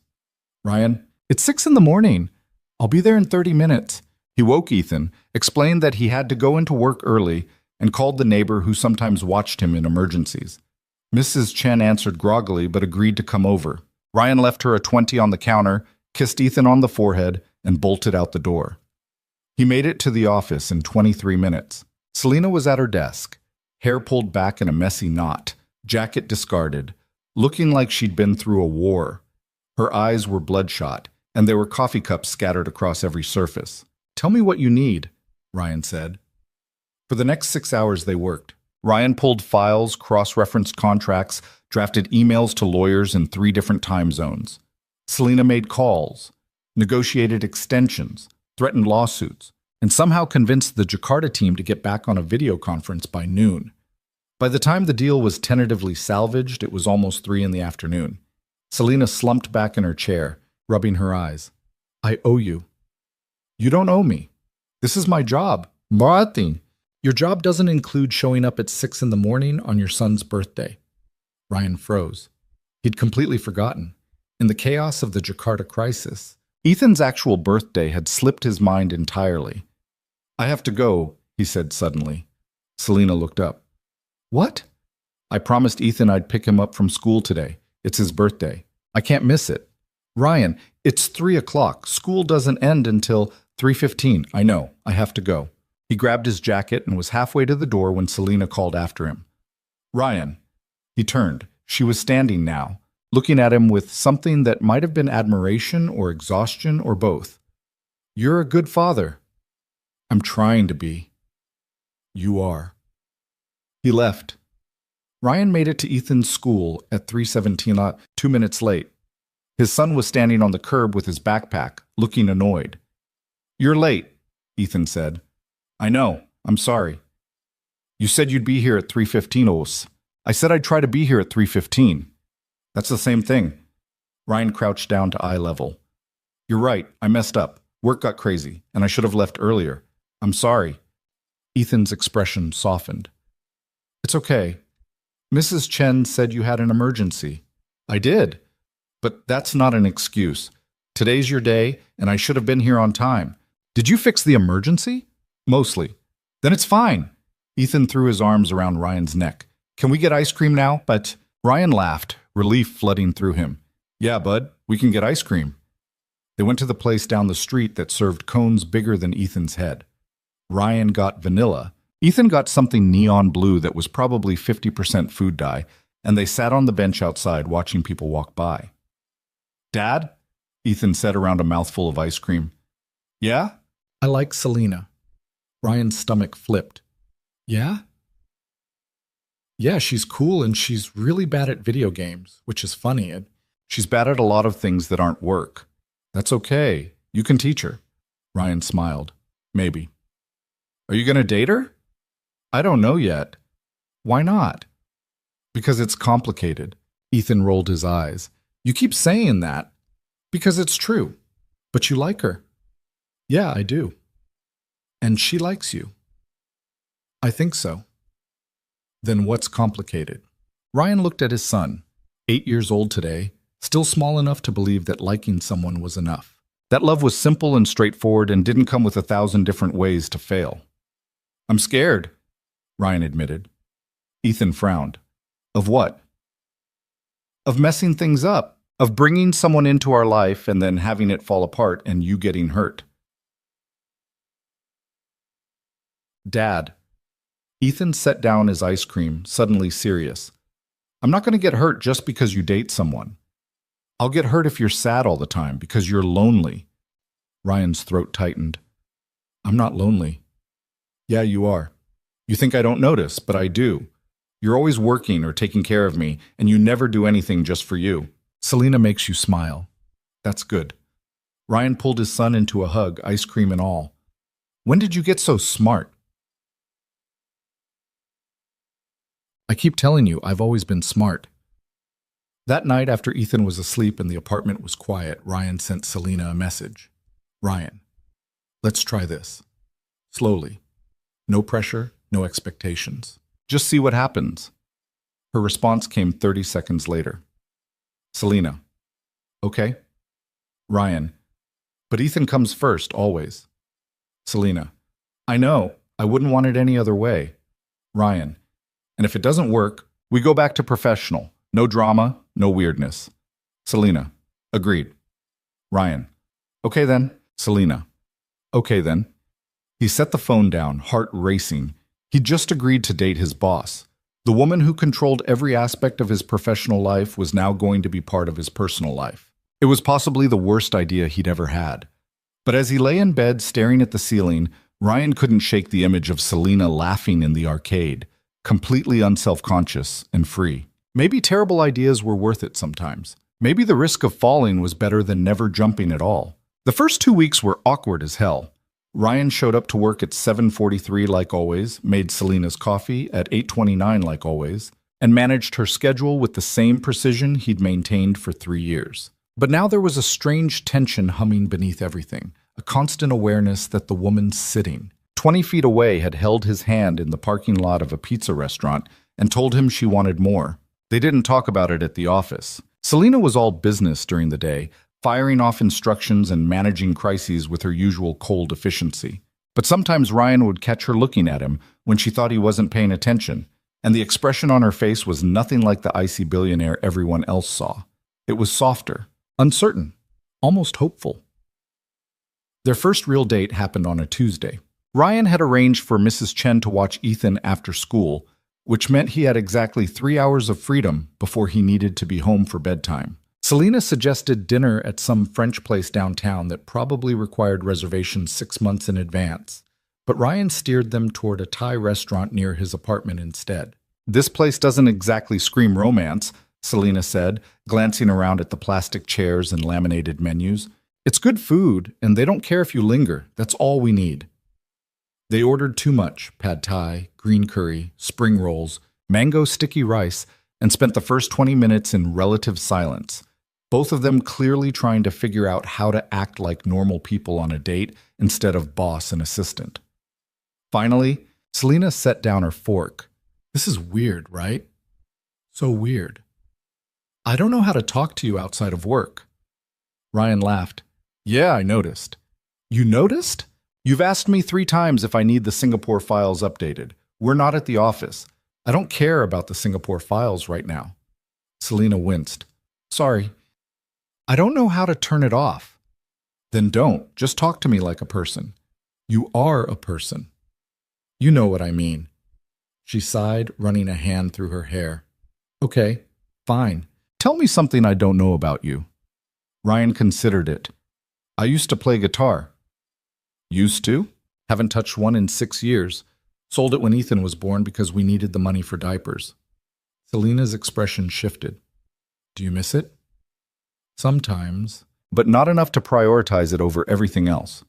S1: Ryan, it's 6 in the morning. I'll be there in 30 minutes. He woke Ethan, explained that he had to go into work early, and called the neighbor who sometimes watched him in emergencies. Mrs. Chen answered groggily but agreed to come over. Ryan left her a 20 on the counter, kissed Ethan on the forehead, and bolted out the door. He made it to the office in 23 minutes. Selena was at her desk, hair pulled back in a messy knot, jacket discarded, looking like she'd been through a war. Her eyes were bloodshot, and there were coffee cups scattered across every surface. Tell me what you need, Ryan said. For the next 6 hours they worked. Ryan pulled files, cross-referenced contracts, drafted emails to lawyers in 3 different time zones. Selena made calls, negotiated extensions, threatened lawsuits, and somehow convinced the Jakarta team to get back on a video conference by noon. By the time the deal was tentatively salvaged, it was almost 3 in the afternoon. Selena slumped back in her chair, rubbing her eyes. I owe you. You don't owe me. This is my job. Martin. Your job doesn't include showing up at 6 in the morning on your son's birthday. Ryan froze. He'd completely forgotten. In the chaos of the Jakarta crisis, Ethan's actual birthday had slipped his mind entirely. I have to go, he said suddenly. Selena looked up. What? I promised Ethan I'd pick him up from school today. It's his birthday. I can't miss it. Ryan, it's 3 o'clock. School doesn't end until 3:15. I know. I have to go. He grabbed his jacket and was halfway to the door when Selena called after him. Ryan. He turned. She was standing now, looking at him with something that might have been admiration or exhaustion or both. You're a good father. I'm trying to be. You are. He left. Ryan made it to Ethan's school at 3:17, 2 minutes late. His son was standing on the curb with his backpack, looking annoyed. You're late, Ethan said. I know. I'm sorry. You said you'd be here at 3:15, Os. I said I'd try to be here at 3:15. That's the same thing. Ryan crouched down to eye level. You're right. I messed up. Work got crazy, and I should have left earlier. I'm sorry. Ethan's expression softened. It's okay. Mrs. Chen said you had an emergency. I did. But that's not an excuse. Today's your day, and I should have been here on time. Did you fix the emergency? Mostly. Then it's fine. Ethan threw his arms around Ryan's neck. Can we get ice cream now? But Ryan laughed, relief flooding through him. Yeah, bud, we can get ice cream. They went to the place down the street that served cones bigger than Ethan's head. Ryan got vanilla. Ethan got something neon blue that was probably 50% food dye, and they sat on the bench outside watching people walk by. Dad? Ethan said around a mouthful of ice cream. Yeah? I like Selena. Ryan's stomach flipped. Yeah? Yeah, she's cool and she's really bad at video games, which is funny. She's bad at a lot of things that aren't work. That's okay. You can teach her. Ryan smiled. Maybe. Are you going to date her? I don't know yet. Why not? Because it's complicated. Ethan rolled his eyes. You keep saying that. Because it's true. But you like her. Yeah, I do. And she likes you. I think so. Then what's complicated? Ryan looked at his son, 8 years old today, still small enough to believe that liking someone was enough. That love was simple and straightforward and didn't come with 1,000 different ways to fail. I'm scared, Ryan admitted. Ethan frowned. Of what? Of messing things up, of bringing someone into our life and then having it fall apart and you getting hurt. Dad. Ethan set down his ice cream, suddenly serious. I'm not going to get hurt just because you date someone. I'll get hurt if you're sad all the time because you're lonely. Ryan's throat tightened. I'm not lonely. Yeah, you are. You think I don't notice, but I do. You're always working or taking care of me, and you never do anything just for you. Selena makes you smile. That's good. Ryan pulled his son into a hug, ice cream and all. When did you get so smart? I keep telling you, I've always been smart. That night after Ethan was asleep and the apartment was quiet, Ryan sent Selena a message. Ryan, let's try this. Slowly. No pressure, no expectations. Just see what happens. Her response came 30 seconds later. Selena. Okay. Ryan. But Ethan comes first, always. Selena. I know. I wouldn't want it any other way. Ryan. And if it doesn't work, we go back to professional. No drama, no weirdness. Selena. Agreed. Ryan. Okay then. Selena. Okay then. He set the phone down, heart racing. He'd just agreed to date his boss. The woman who controlled every aspect of his professional life was now going to be part of his personal life. It was possibly the worst idea he'd ever had. But as he lay in bed staring at the ceiling, Ryan couldn't shake the image of Selena laughing in the arcade, completely unselfconscious and free. Maybe terrible ideas were worth it sometimes. Maybe the risk of falling was better than never jumping at all. The first 2 weeks were awkward as hell. Ryan showed up to work at 7:43 like always, made Selena's coffee at 8:29 like always, and managed her schedule with the same precision he'd maintained for 3 years. But now there was a strange tension humming beneath everything, a constant awareness that the woman sitting 20 feet away had held his hand in the parking lot of a pizza restaurant and told him she wanted more. They didn't talk about it at the office. Selena was all business during the day, firing off instructions and managing crises with her usual cold efficiency. But sometimes Ryan would catch her looking at him when she thought he wasn't paying attention, and the expression on her face was nothing like the icy billionaire everyone else saw. It was softer, uncertain, almost hopeful. Their first real date happened on a Tuesday. Ryan had arranged for Mrs. Chen to watch Ethan after school, which meant he had exactly 3 hours of freedom before he needed to be home for bedtime. Selena suggested dinner at some French place downtown that probably required reservations 6 months in advance, but Ryan steered them toward a Thai restaurant near his apartment instead. This place doesn't exactly scream romance, Selena said, glancing around at the plastic chairs and laminated menus. It's good food, and they don't care if you linger. That's all we need. They ordered too much: pad thai, green curry, spring rolls, mango sticky rice, and spent the first 20 minutes in relative silence, both of them clearly trying to figure out how to act like normal people on a date instead of boss and assistant. Finally, Selena set down her fork. This is weird, right? So weird. I don't know how to talk to you outside of work. Ryan laughed. Yeah, I noticed. You noticed? You've asked me 3 times if I need the Singapore files updated. We're not at the office. I don't care about the Singapore files right now. Selena winced. Sorry. I don't know how to turn it off. Then don't. Just talk to me like a person. You are a person. You know what I mean. She sighed, running a hand through her hair. Okay, fine. Tell me something I don't know about you. Ryan considered it. I used to play guitar. Used to? Haven't touched one in 6 years. Sold it when Ethan was born because we needed the money for diapers. Selena's expression shifted. Do you miss it? Sometimes, but not enough to prioritize it over everything else.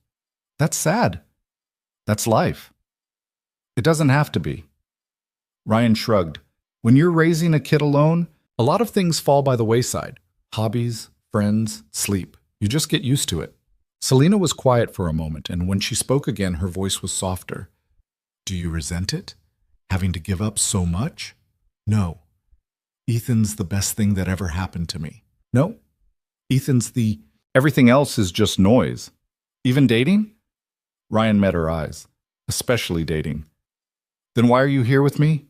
S1: That's sad. That's life. It doesn't have to be. Ryan shrugged. When you're raising a kid alone, a lot of things fall by the wayside. Hobbies, friends, sleep. You just get used to it. Selena was quiet for a moment, and when she spoke again, her voice was softer. Do you resent it? Having to give up so much? No. Ethan's the best thing that ever happened to me. No. Ethan's the... Everything else is just noise. Even dating? Ryan met her eyes. Especially dating. Then why are you here with me?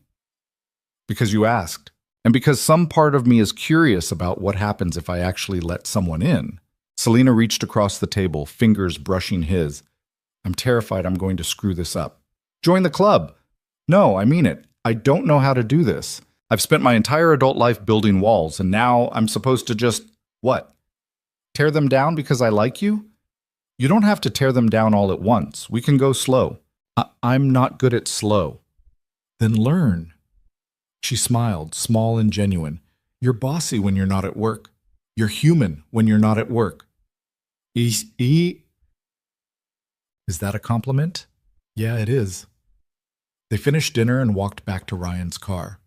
S1: Because you asked. And because some part of me is curious about what happens if I actually let someone in. Selena reached across the table, fingers brushing his. I'm terrified I'm going to screw this up. Join the club. No, I mean it. I don't know how to do this. I've spent my entire adult life building walls, and now I'm supposed to just, what? Tear them down because I like you? You don't have to tear them down all at once. We can go slow. I'm not good at slow. Then learn. She smiled, small and genuine. You're bossy when you're not at work. You're human when you're not at work. Is that a compliment? Yeah, it is. They finished dinner and walked back to Ryan's car.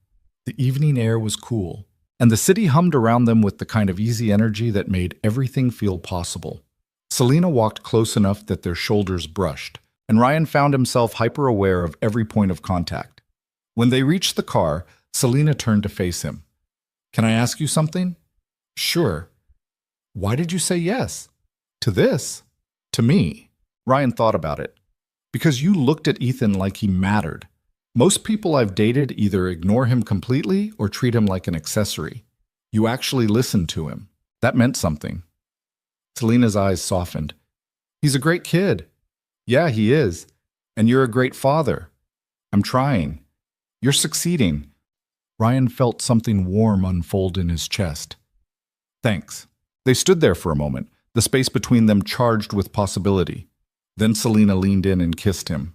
S1: The evening air was cool, and the city hummed around them with the kind of easy energy that made everything feel possible. Selena walked close enough that their shoulders brushed, and Ryan found himself hyper-aware of every point of contact. When they reached the car, Selena turned to face him. Can I ask you something? Sure. Why did you say yes? To this? To me? Ryan thought about it. Because you looked at Ethan like he mattered. Most people I've dated either ignore him completely or treat him like an accessory. You actually listened to him. That meant something. Selena's eyes softened. He's a great kid. Yeah, he is. And you're a great father. I'm trying. You're succeeding. Ryan felt something warm unfold in his chest. Thanks. They stood there for a moment, the space between them charged with possibility. Then Selena leaned in and kissed him.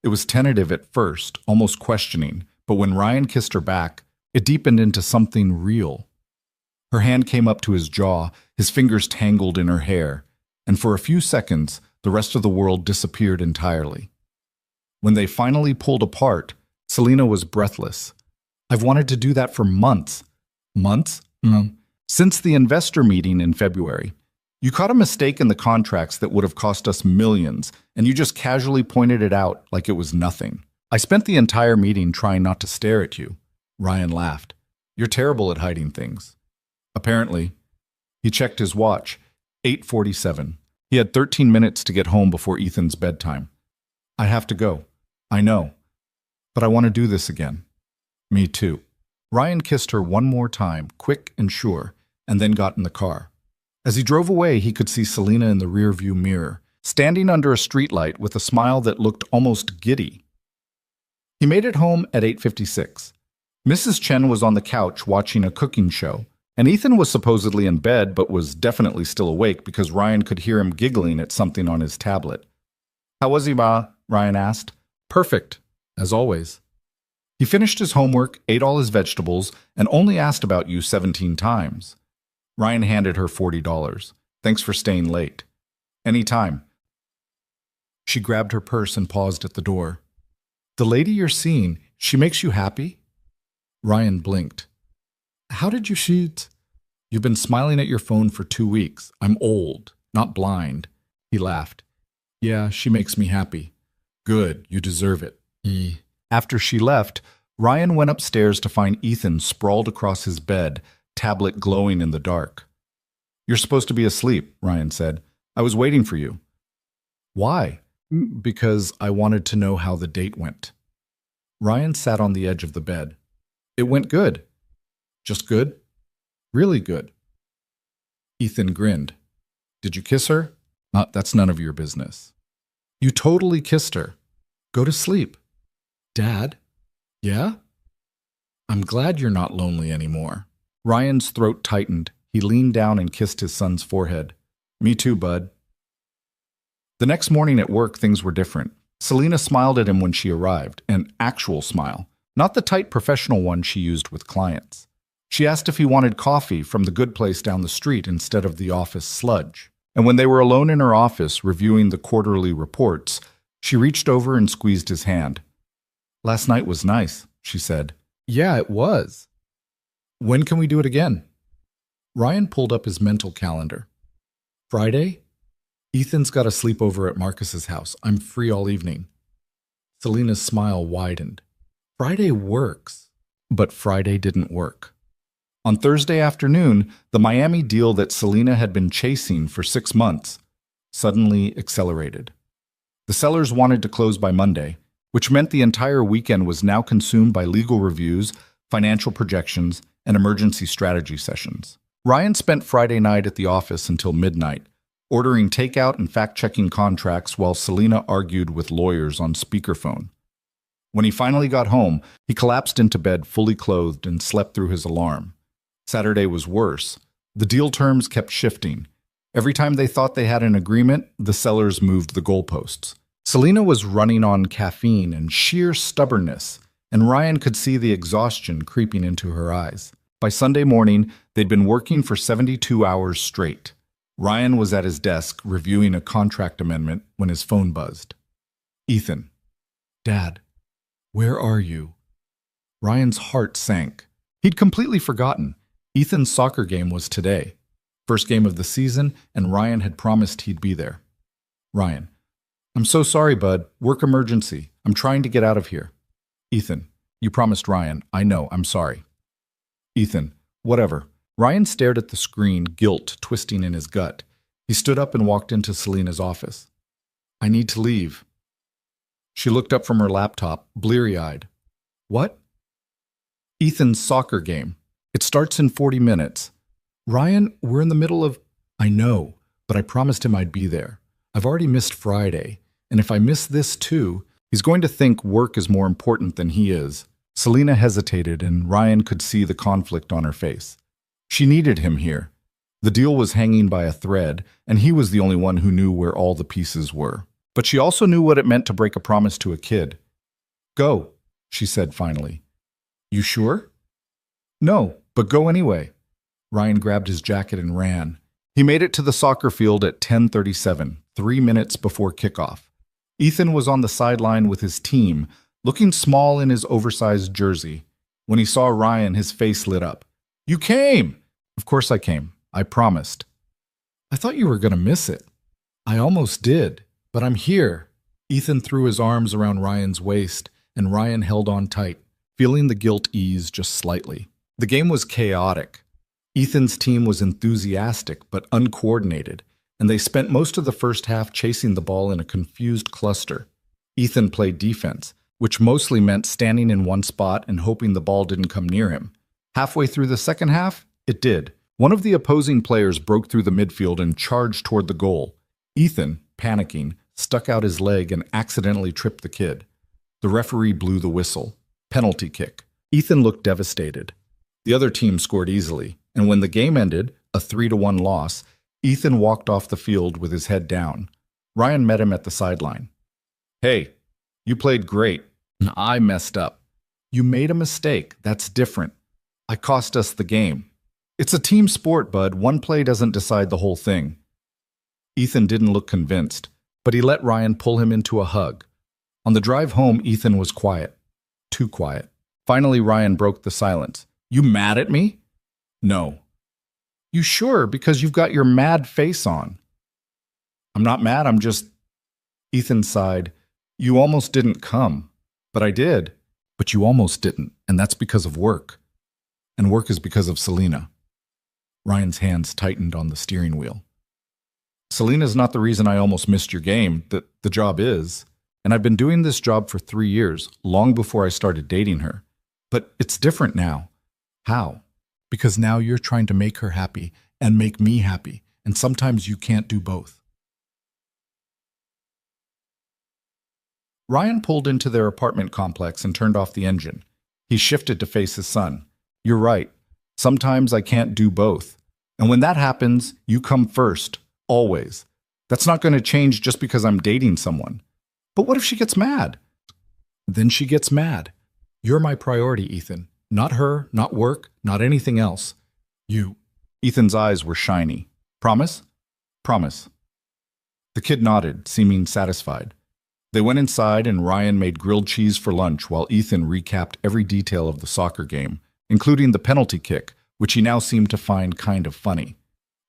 S1: It was tentative at first, almost questioning, but when Ryan kissed her back, it deepened into something real. Her hand came up to his jaw, his fingers tangled in her hair, and for a few seconds, the rest of the world disappeared entirely. When they finally pulled apart, Selena was breathless. I've wanted to do that for months. Months? Since the investor meeting in February. You caught a mistake in the contracts that would have cost us millions, and you just casually pointed it out like it was nothing. I spent the entire meeting trying not to stare at you. Ryan laughed. You're terrible at hiding things. Apparently. He checked his watch. 8:47. He had 13 minutes to get home before Ethan's bedtime. I have to go. I know. But I want to do this again. Me too. Ryan kissed her one more time, quick and sure, and then got in the car. As he drove away, he could see Selena in the rearview mirror, standing under a streetlight with a smile that looked almost giddy. He made it home at 8:56. Mrs. Chen was on the couch watching a cooking show, and Ethan was supposedly in bed but was definitely still awake because Ryan could hear him giggling at something on his tablet. How was he, Ma? Ryan asked. Perfect, as always. He finished his homework, ate all his vegetables, and only asked about you 17 times. Ryan handed her $40. Thanks for staying late. Anytime. She grabbed her purse and paused at the door. The lady you're seeing, she makes you happy? Ryan blinked. How did you shoot? You've been smiling at your phone for 2 weeks. I'm old, not blind. He laughed. Yeah, she makes me happy. Good, you deserve it. After she left, Ryan went upstairs to find Ethan sprawled across his bed, tablet glowing in the dark. You're supposed to be asleep, Ryan said. I was waiting for you. Why? Because I wanted to know how the date went. Ryan sat on the edge of the bed. It went good. Just good? Really good. Ethan grinned. Did you kiss her? That's none of your business. You totally kissed her. Go to sleep. Dad? Yeah? I'm glad you're not lonely anymore. Ryan's throat tightened. He leaned down and kissed his son's forehead. Me too, bud. The next morning at work, things were different. Selena smiled at him when she arrived, an actual smile, not the tight professional one she used with clients. She asked if he wanted coffee from the good place down the street instead of the office sludge. And when they were alone in her office reviewing the quarterly reports, she reached over and squeezed his hand. Last night was nice, she said. Yeah, it was. When can we do it again? Ryan pulled up his mental calendar. Friday? Ethan's got a sleepover at Marcus's house. I'm free all evening. Selena's smile widened. Friday works. But Friday didn't work. On Thursday afternoon, the Miami deal that Selena had been chasing for 6 months suddenly accelerated. The sellers wanted to close by Monday, which meant the entire weekend was now consumed by legal reviews, financial projections, and emergency strategy sessions. Ryan spent Friday night at the office until midnight, ordering takeout and fact-checking contracts while Selena argued with lawyers on speakerphone. When he finally got home, he collapsed into bed fully clothed and slept through his alarm. Saturday was worse. The deal terms kept shifting. Every time they thought they had an agreement, the sellers moved the goalposts. Selena was running on caffeine and sheer stubbornness, and Ryan could see the exhaustion creeping into her eyes. By Sunday morning, they'd been working for 72 hours straight. Ryan was at his desk reviewing a contract amendment when his phone buzzed. Ethan. Dad, where are you? Ryan's heart sank. He'd completely forgotten. Ethan's soccer game was today. First game of the season, and Ryan had promised he'd be there. Ryan. I'm so sorry, bud. Work emergency. I'm trying to get out of here. Ethan. You promised Ryan. I know. I'm sorry. Ethan. Whatever. Ryan stared at the screen, guilt twisting in his gut. He stood up and walked into Selena's office. I need to leave. She looked up from her laptop, bleary-eyed. What? Ethan's soccer game. It starts in 40 minutes. Ryan, we're in the middle of... I know, but I promised him I'd be there. I've already missed Friday, and if I miss this too, he's going to think work is more important than he is. Selena hesitated, and Ryan could see the conflict on her face. She needed him here. The deal was hanging by a thread, and he was the only one who knew where all the pieces were. But she also knew what it meant to break a promise to a kid. Go, she said finally. You sure? No, but go anyway. Ryan grabbed his jacket and ran. He made it to the soccer field at 10:37, 3 minutes before kickoff. Ethan was on the sideline with his team, looking small in his oversized jersey. When he saw Ryan, his face lit up. You came! Of course I came. I promised. I thought you were going to miss it. I almost did, but I'm here. Ethan threw his arms around Ryan's waist, and Ryan held on tight, feeling the guilt ease just slightly. The game was chaotic. Ethan's team was enthusiastic but uncoordinated, and they spent most of the first half chasing the ball in a confused cluster. Ethan played defense, which mostly meant standing in one spot and hoping the ball didn't come near him. Halfway through the second half, it did. One of the opposing players broke through the midfield and charged toward the goal. Ethan, panicking, stuck out his leg and accidentally tripped the kid. The referee blew the whistle. Penalty kick. Ethan looked devastated. The other team scored easily, and when the game ended, a 3-1 loss, Ethan walked off the field with his head down. Ryan met him at the sideline. Hey, you played great. I messed up. You made a mistake. That's different. I cost us the game. It's a team sport, bud. One play doesn't decide the whole thing. Ethan didn't look convinced, but he let Ryan pull him into a hug. On the drive home, Ethan was quiet. Too quiet. Finally, Ryan broke the silence. You mad at me? No. You sure? Because you've got your mad face on. I'm not mad, I'm just... Ethan sighed. You almost didn't come. But I did. But you almost didn't, and that's because of work. And work is because of Selena. Ryan's hands tightened on the steering wheel. Selena's not the reason I almost missed your game. The job is. And I've been doing this job for 3 years, long before I started dating her. But it's different now. How? Because now you're trying to make her happy and make me happy, and sometimes you can't do both. Ryan pulled into their apartment complex and turned off the engine. He shifted to face his son. You're right. Sometimes I can't do both. And when that happens, you come first, always. That's not going to change just because I'm dating someone. But what if she gets mad? Then she gets mad. You're my priority, Ethan. Not her, not work, not anything else. You. Ethan's eyes were shiny. Promise? Promise. The kid nodded, seeming satisfied. They went inside and Ryan made grilled cheese for lunch while Ethan recapped every detail of the soccer game, including the penalty kick, which he now seemed to find kind of funny.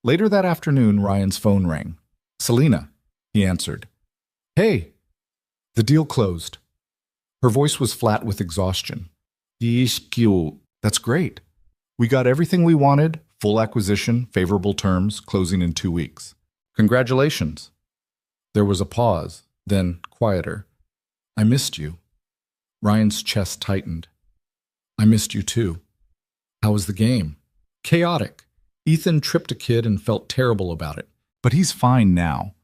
S1: Later that afternoon, Ryan's phone rang. Selena, he answered. Hey. The deal closed. Her voice was flat with exhaustion. That's great. We got everything we wanted, full acquisition, favorable terms, closing in 2 weeks. Congratulations. There was a pause, then quieter. I missed you. Ryan's chest tightened. I missed you too. How was the game? Chaotic. Ethan tripped a kid and felt terrible about it. But he's fine now.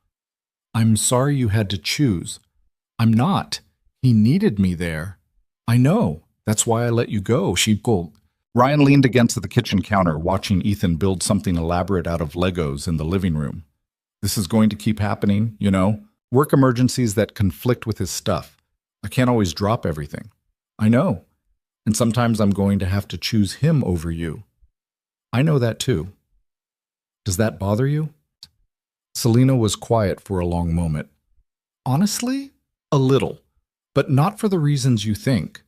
S1: I'm sorry you had to choose. I'm not. He needed me there. I know. That's why I let you go. She pulled. Ryan leaned against the kitchen counter, watching Ethan build something elaborate out of Legos in the living room. This is going to keep happening, you know? Work emergencies that conflict with his stuff. I can't always drop everything. I know. And sometimes I'm going to have to choose him over you. I know that too. Does that bother you? Selena was quiet for a long moment. Honestly, a little, but not for the reasons you think.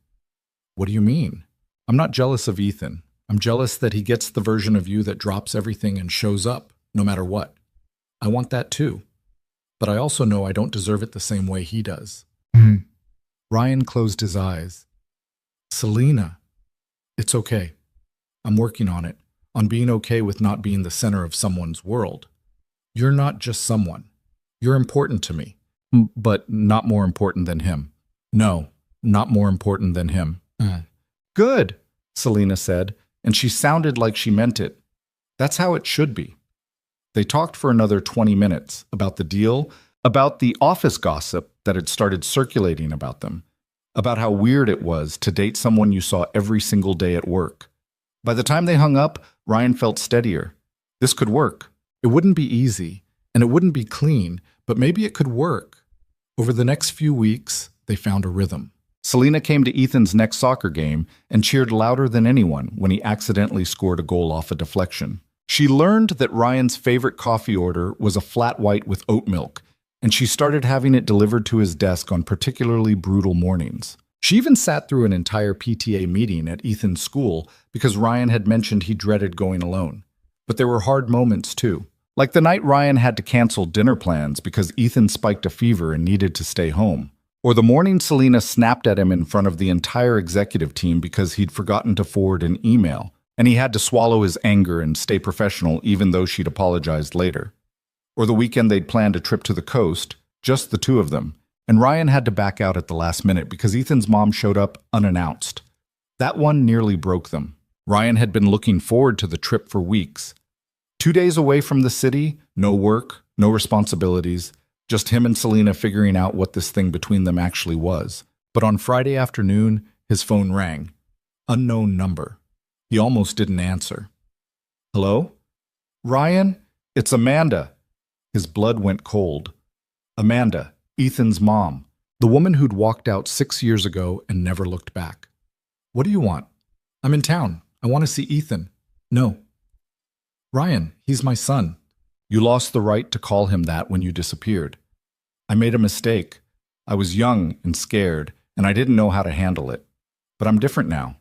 S1: What do you mean? I'm not jealous of Ethan. I'm jealous that he gets the version of you that drops everything and shows up, no matter what. I want that too. But I also know I don't deserve it the same way he does. Ryan closed his eyes. Selena, it's okay. I'm working on it, on being okay with not being the center of someone's world. You're not just someone. You're important to me, but not more important than him. No, not more important than him. Good, Selena said, and she sounded like she meant it. That's how it should be. They talked for another 20 minutes about the deal, about the office gossip that had started circulating about them, about how weird it was to date someone you saw every single day at work. By the time they hung up, Ryan felt steadier. This could work. It wouldn't be easy, and it wouldn't be clean, but maybe it could work. Over the next few weeks, they found a rhythm. Selena came to Ethan's next soccer game and cheered louder than anyone when he accidentally scored a goal off a deflection. She learned that Ryan's favorite coffee order was a flat white with oat milk, and she started having it delivered to his desk on particularly brutal mornings. She even sat through an entire PTA meeting at Ethan's school because Ryan had mentioned he dreaded going alone. But there were hard moments too. Like the night Ryan had to cancel dinner plans because Ethan spiked a fever and needed to stay home. Or the morning Selena snapped at him in front of the entire executive team because he'd forgotten to forward an email, and he had to swallow his anger and stay professional even though she'd apologized later. Or the weekend they'd planned a trip to the coast, just the two of them, and Ryan had to back out at the last minute because Ethan's mom showed up unannounced. That one nearly broke them. Ryan had been looking forward to the trip for weeks. 2 days away from the city, no work, no responsibilities, just him and Selena figuring out what this thing between them actually was. But on Friday afternoon, his phone rang. Unknown number. He almost didn't answer. Hello? Ryan? It's Amanda. His blood went cold. Amanda, Ethan's mom, the woman who'd walked out 6 years ago and never looked back. What do you want? I'm in town. I want to see Ethan. No. Ryan, he's my son. You lost the right to call him that when you disappeared. I made a mistake. I was young and scared, and I didn't know how to handle it. But I'm different now.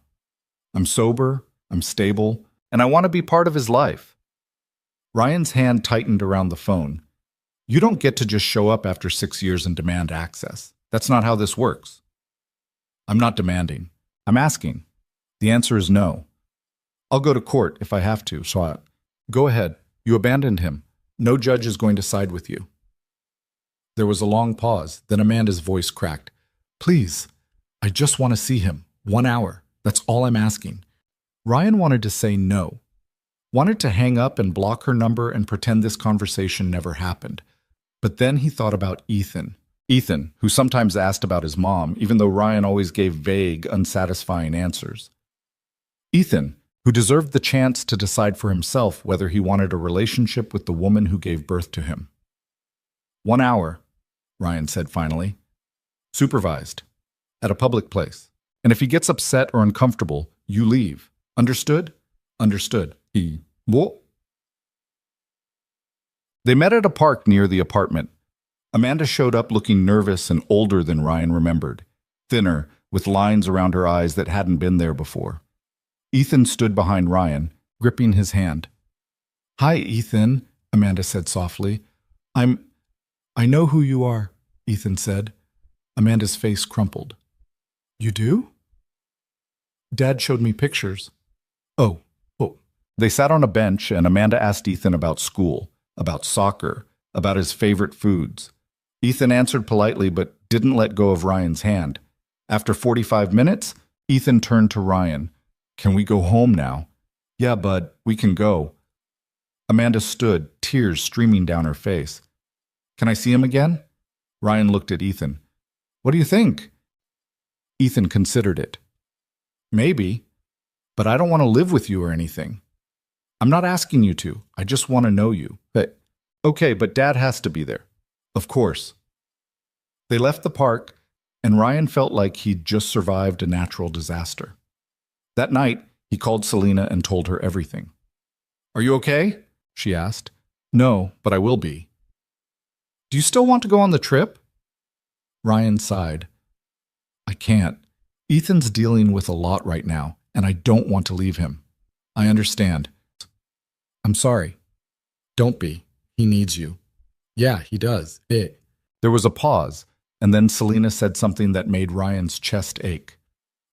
S1: I'm sober, I'm stable, and I want to be part of his life. Ryan's hand tightened around the phone. You don't get to just show up after 6 years and demand access. That's not how this works. I'm not demanding. I'm asking. The answer is no. I'll go to court if I have to, so go ahead. You abandoned him. No judge is going to side with you. There was a long pause, then Amanda's voice cracked. Please, I just want to see him. 1 hour. That's all I'm asking. Ryan wanted to say no, wanted to hang up and block her number and pretend this conversation never happened. But then he thought about Ethan. Ethan, who sometimes asked about his mom, even though Ryan always gave vague, unsatisfying answers. Ethan, who deserved the chance to decide for himself whether he wanted a relationship with the woman who gave birth to him. 1 hour, Ryan said finally. Supervised. At a public place. And if he gets upset or uncomfortable, you leave. Understood? Understood. What? They met at a park near the apartment. Amanda showed up looking nervous and older than Ryan remembered, thinner, with lines around her eyes that hadn't been there before. Ethan stood behind Ryan, gripping his hand. Hi, Ethan, Amanda said softly. I know who you are, Ethan said. Amanda's face crumpled. You do? Dad showed me pictures. Oh. They sat on a bench and Amanda asked Ethan about school, about soccer, about his favorite foods. Ethan answered politely but didn't let go of Ryan's hand. After 45 minutes, Ethan turned to Ryan. Can we go home now? Yeah, bud, we can go. Amanda stood, tears streaming down her face. Can I see him again? Ryan looked at Ethan. What do you think? Ethan considered it. Maybe, but I don't want to live with you or anything. I'm not asking you to. I just want to know you. Okay, but Dad has to be there. Of course. They left the park, and Ryan felt like he'd just survived a natural disaster. That night, he called Selena and told her everything. Are you okay? She asked. No, but I will be. Do you still want to go on the trip? Ryan sighed. I can't. Ethan's dealing with a lot right now, and I don't want to leave him. I understand. I'm sorry. Don't be. He needs you. Yeah, he does. There was a pause, and then Selena said something that made Ryan's chest ache.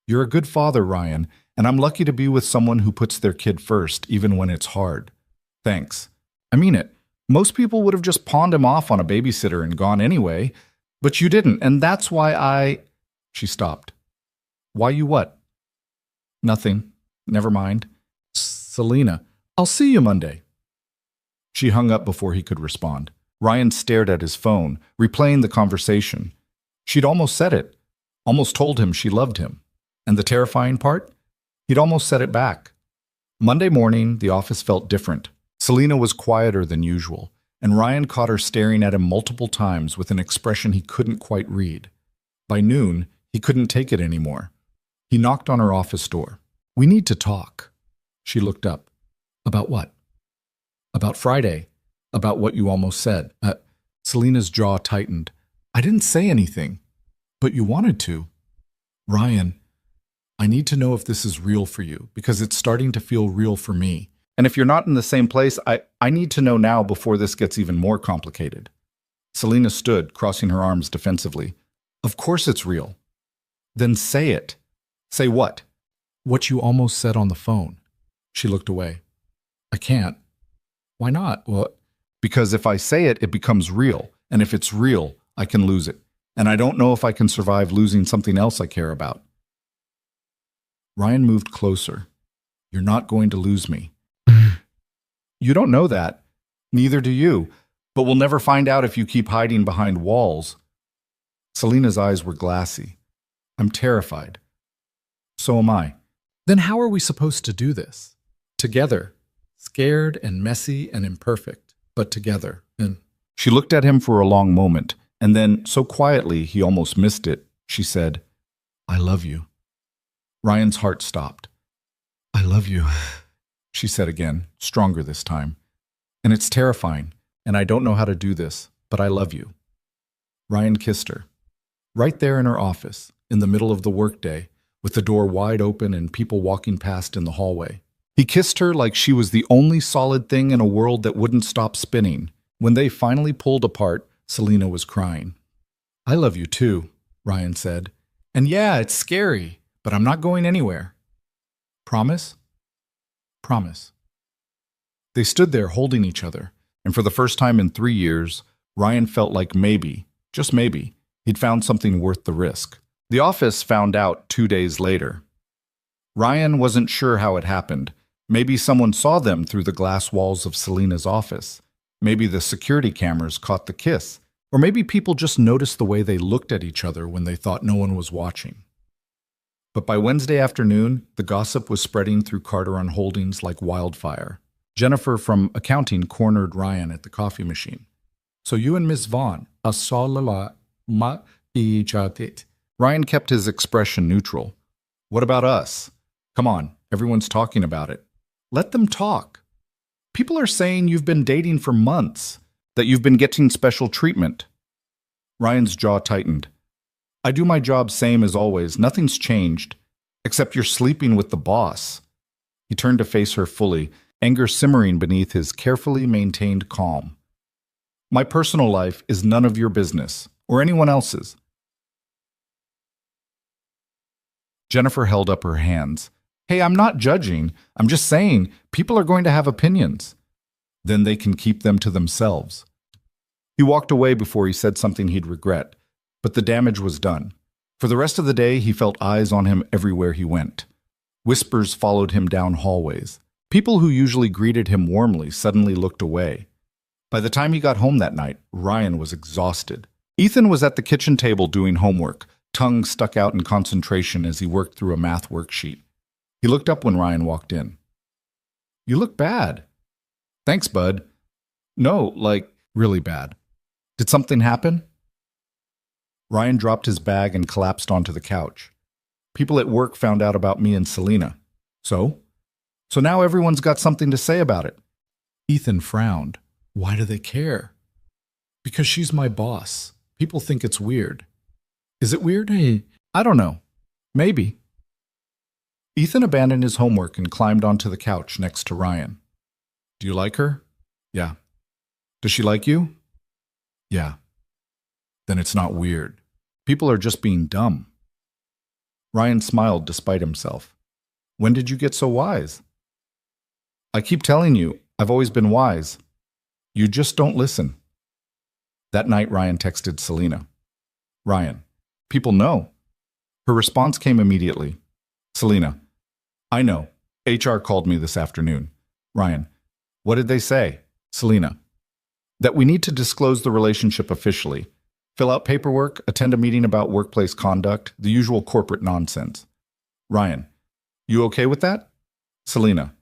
S1: You're a good father, Ryan, and I'm lucky to be with someone who puts their kid first, even when it's hard. Thanks. I mean it. Most people would have just pawned him off on a babysitter and gone anyway, but you didn't, and that's why She stopped. Why you what? Nothing. Never mind. Selena, I'll see you Monday. She hung up before he could respond. Ryan stared at his phone, replaying the conversation. She'd almost said it, almost told him she loved him. And the terrifying part? He'd almost said it back. Monday morning, the office felt different. Selena was quieter than usual, and Ryan caught her staring at him multiple times with an expression he couldn't quite read. By noon, he couldn't take it anymore. He knocked on her office door. We need to talk. She looked up. About what? About Friday. About what you almost said. Selena's jaw tightened. I didn't say anything. But you wanted to. Ryan, I need to know if this is real for you, because it's starting to feel real for me. And if you're not in the same place, I need to know now before this gets even more complicated. Selena stood, crossing her arms defensively. Of course it's real. Then say it. Say what? What you almost said on the phone. She looked away. I can't. Why not? Well, because if I say it, it becomes real. And if it's real, I can lose it. And I don't know if I can survive losing something else I care about. Ryan moved closer. You're not going to lose me. You don't know that. Neither do you. But we'll never find out if you keep hiding behind walls. Selena's eyes were glassy. I'm terrified. So am I. Then how are we supposed to do this? Together. Scared and messy and imperfect, but together. And she looked at him for a long moment, and then, so quietly he almost missed it, she said, I love you. Ryan's heart stopped. I love you, she said again, stronger this time. And it's terrifying, and I don't know how to do this, but I love you. Ryan kissed her. Right there in her office, in the middle of the workday, with the door wide open and people walking past in the hallway. He kissed her like she was the only solid thing in a world that wouldn't stop spinning. When they finally pulled apart, Selena was crying. I love you too, Ryan said. And yeah, it's scary, but I'm not going anywhere. Promise? Promise. They stood there holding each other, and for the first time in 3 years, Ryan felt like maybe, just maybe, he'd found something worth the risk. The office found out 2 days later. Ryan wasn't sure how it happened. Maybe someone saw them through the glass walls of Selena's office. Maybe the security cameras caught the kiss. Or maybe people just noticed the way they looked at each other when they thought no one was watching. But by Wednesday afternoon, the gossip was spreading through Carteron Holdings like wildfire. Jennifer from accounting cornered Ryan at the coffee machine. So you and Miss Vaughn, Ryan kept his expression neutral. What about us? Come on, everyone's talking about it. Let them talk. People are saying you've been dating for months, that you've been getting special treatment. Ryan's jaw tightened. I do my job same as always. Nothing's changed, except you're sleeping with the boss. He turned to face her fully, anger simmering beneath his carefully maintained calm. My personal life is none of your business, or anyone else's. Jennifer held up her hands. Hey, I'm not judging. I'm just saying people are going to have opinions. Then they can keep them to themselves. He walked away before he said something he'd regret, but the damage was done. For the rest of the day, he felt eyes on him everywhere he went. Whispers followed him down hallways. People who usually greeted him warmly suddenly looked away. By the time he got home that night, Ryan was exhausted. Ethan was at the kitchen table doing homework, tongue stuck out in concentration as he worked through a math worksheet. He looked up when Ryan walked in. You look bad. Thanks, bud. No, like, really bad. Did something happen? Ryan dropped his bag and collapsed onto the couch. People at work found out about me and Selena. So? So now everyone's got something to say about it. Ethan frowned. Why do they care? Because she's my boss. People think it's weird. Is it weird? Hey, I don't know. Maybe. Ethan abandoned his homework and climbed onto the couch next to Ryan. Do you like her? Yeah. Does she like you? Yeah. Then it's not weird. People are just being dumb. Ryan smiled despite himself. When did you get so wise? I keep telling you, I've always been wise. You just don't listen. That night, Ryan texted Selena. Ryan, people know. Her response came immediately. Selena, I know. HR called me this afternoon. Ryan, what did they say? Selena, that we need to disclose the relationship officially. Fill out paperwork, attend a meeting about workplace conduct, the usual corporate nonsense. Ryan, you okay with that? Selena,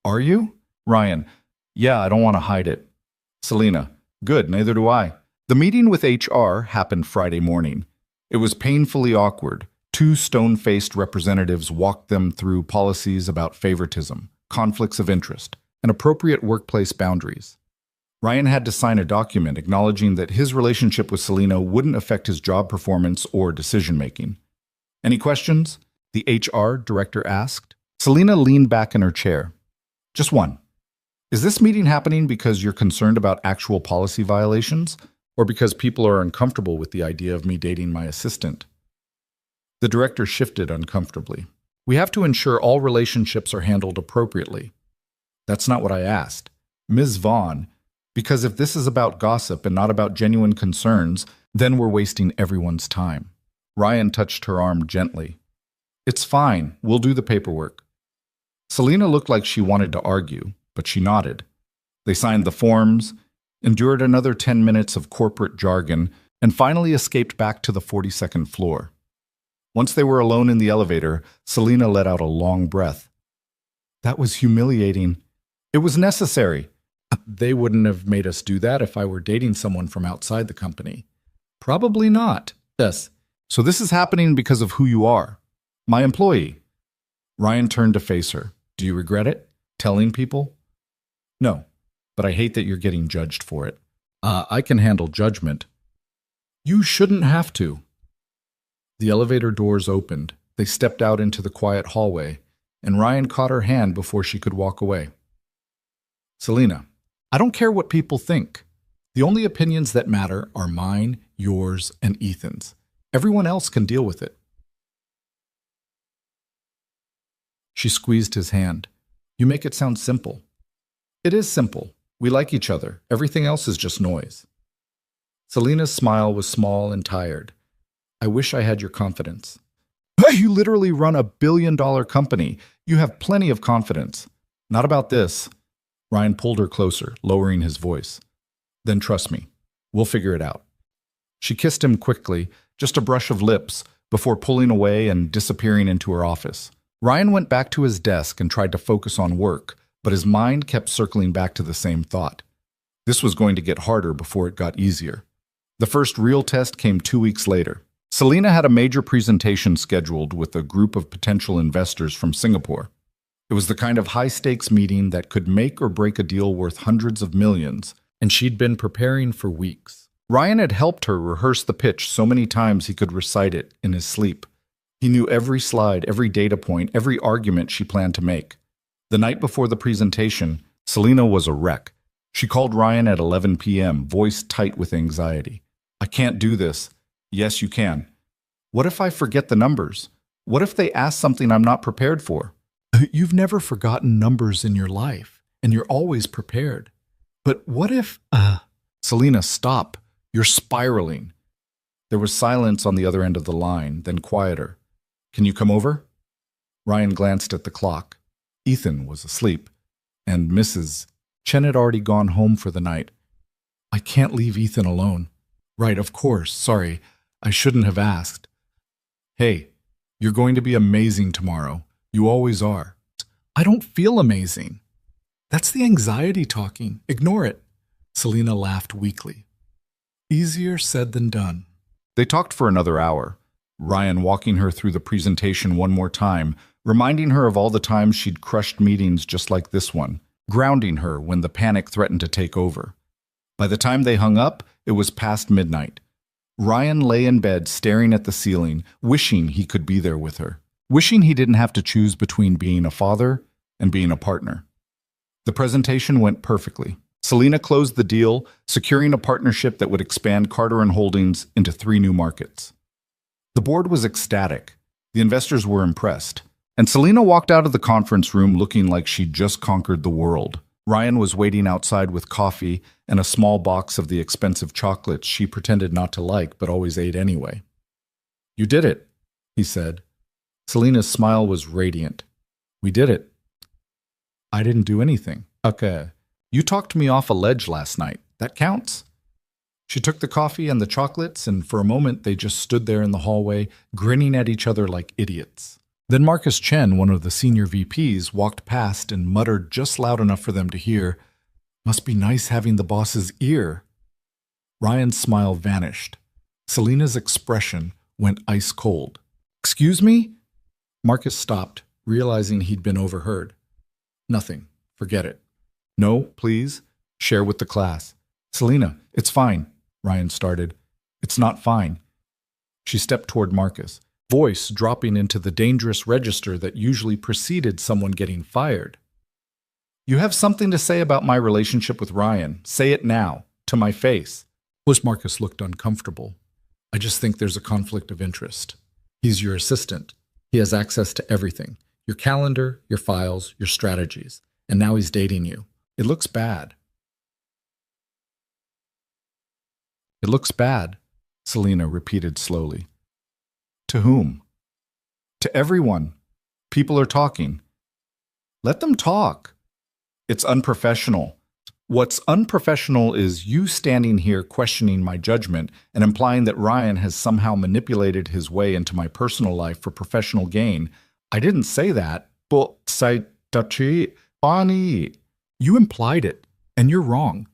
S1: are you? Ryan, yeah, I don't want to hide it. Selena, good, neither do I. The meeting with HR happened Friday morning. It was painfully awkward. Two stone-faced representatives walked them through policies about favoritism, conflicts of interest, and appropriate workplace boundaries. Ryan had to sign a document acknowledging that his relationship with Selena wouldn't affect his job performance or decision-making. Any questions? The HR director asked. Selena leaned back in her chair. Just one. Is this meeting happening because you're concerned about actual policy violations, or because people are uncomfortable with the idea of me dating my assistant? The director shifted uncomfortably. We have to ensure all relationships are handled appropriately. That's not what I asked. Ms. Vaughn, because if this is about gossip and not about genuine concerns, then we're wasting everyone's time. Ryan touched her arm gently. It's fine. We'll do the paperwork. Selena looked like she wanted to argue, but she nodded. They signed the forms, endured another 10 minutes of corporate jargon, and finally escaped back to the 42nd floor. Once they were alone in the elevator, Selena let out a long breath. That was humiliating. It was necessary. They wouldn't have made us do that if I were dating someone from outside the company. Probably not. Yes. So this is happening because of who you are. My employee. Ryan turned to face her. Do you regret it? Telling people? No, but I hate that you're getting judged for it. I can handle judgment. You shouldn't have to. The elevator doors opened. They stepped out into the quiet hallway, and Ryan caught her hand before she could walk away. Selena, I don't care what people think. The only opinions that matter are mine, yours, and Ethan's. Everyone else can deal with it. She squeezed his hand. You make it sound simple. It is simple. We like each other. Everything else is just noise. Selena's smile was small and tired. I wish I had your confidence. You literally run a billion-dollar company. You have plenty of confidence. Not about this. Ryan pulled her closer, lowering his voice. Then trust me. We'll figure it out. She kissed him quickly, just a brush of lips, before pulling away and disappearing into her office. Ryan went back to his desk and tried to focus on work, but his mind kept circling back to the same thought. This was going to get harder before it got easier. The first real test came 2 weeks later. Selena had a major presentation scheduled with a group of potential investors from Singapore. It was the kind of high-stakes meeting that could make or break a deal worth hundreds of millions, and she'd been preparing for weeks. Ryan had helped her rehearse the pitch so many times he could recite it in his sleep. He knew every slide, every data point, every argument she planned to make. The night before the presentation, Selena was a wreck. She called Ryan at 11 p.m., voice tight with anxiety. I can't do this. Yes, you can. What if I forget the numbers? What if they ask something I'm not prepared for? You've never forgotten numbers in your life, and you're always prepared. But what if... Selena, stop. You're spiraling. There was silence on the other end of the line, then quieter. Can you come over? Ryan glanced at the clock. Ethan was asleep, and Mrs. Chen had already gone home for the night. I can't leave Ethan alone. Right, of course. Sorry, I shouldn't have asked. Hey, you're going to be amazing tomorrow. You always are. I don't feel amazing. That's the anxiety talking. Ignore it. Selena laughed weakly. Easier said than done. They talked for another hour, Ryan walking her through the presentation one more time, reminding her of all the times she'd crushed meetings just like this one, grounding her when the panic threatened to take over. By the time they hung up, it was past midnight. Ryan lay in bed staring at the ceiling, wishing he could be there with her, wishing he didn't have to choose between being a father and being a partner. The presentation went perfectly. Selena closed the deal, securing a partnership that would expand Carter & Holdings into 3 new markets. The board was ecstatic. The investors were impressed. And Selena walked out of the conference room looking like she'd just conquered the world. Ryan was waiting outside with coffee and a small box of the expensive chocolates she pretended not to like but always ate anyway. You did it, he said. Selena's smile was radiant. We did it. I didn't do anything. Okay. You talked me off a ledge last night. That counts? She took the coffee and the chocolates, and for a moment they just stood there in the hallway, grinning at each other like idiots. Then Marcus Chen, one of the senior VPs, walked past and muttered just loud enough for them to hear, "Must be nice having the boss's ear." Ryan's smile vanished. Selena's expression went ice cold. Excuse me? Marcus stopped, realizing he'd been overheard. Nothing. Forget it. No, please. Share with the class. Selena, it's fine, Ryan started. It's not fine. She stepped toward Marcus, voice dropping into the dangerous register that usually preceded someone getting fired. You have something to say about my relationship with Ryan. Say it now, to my face. Marcus looked uncomfortable. I just think there's a conflict of interest. He's your assistant. He has access to everything. Your calendar, your files, your strategies. And now he's dating you. It looks bad. It looks bad, Selena repeated slowly. To whom? To everyone. People are talking. Let them talk. It's unprofessional. What's unprofessional is you standing here questioning my judgment and implying that Ryan has somehow manipulated his way into my personal life for professional gain. I didn't say that. Funny. You implied it, and you're wrong.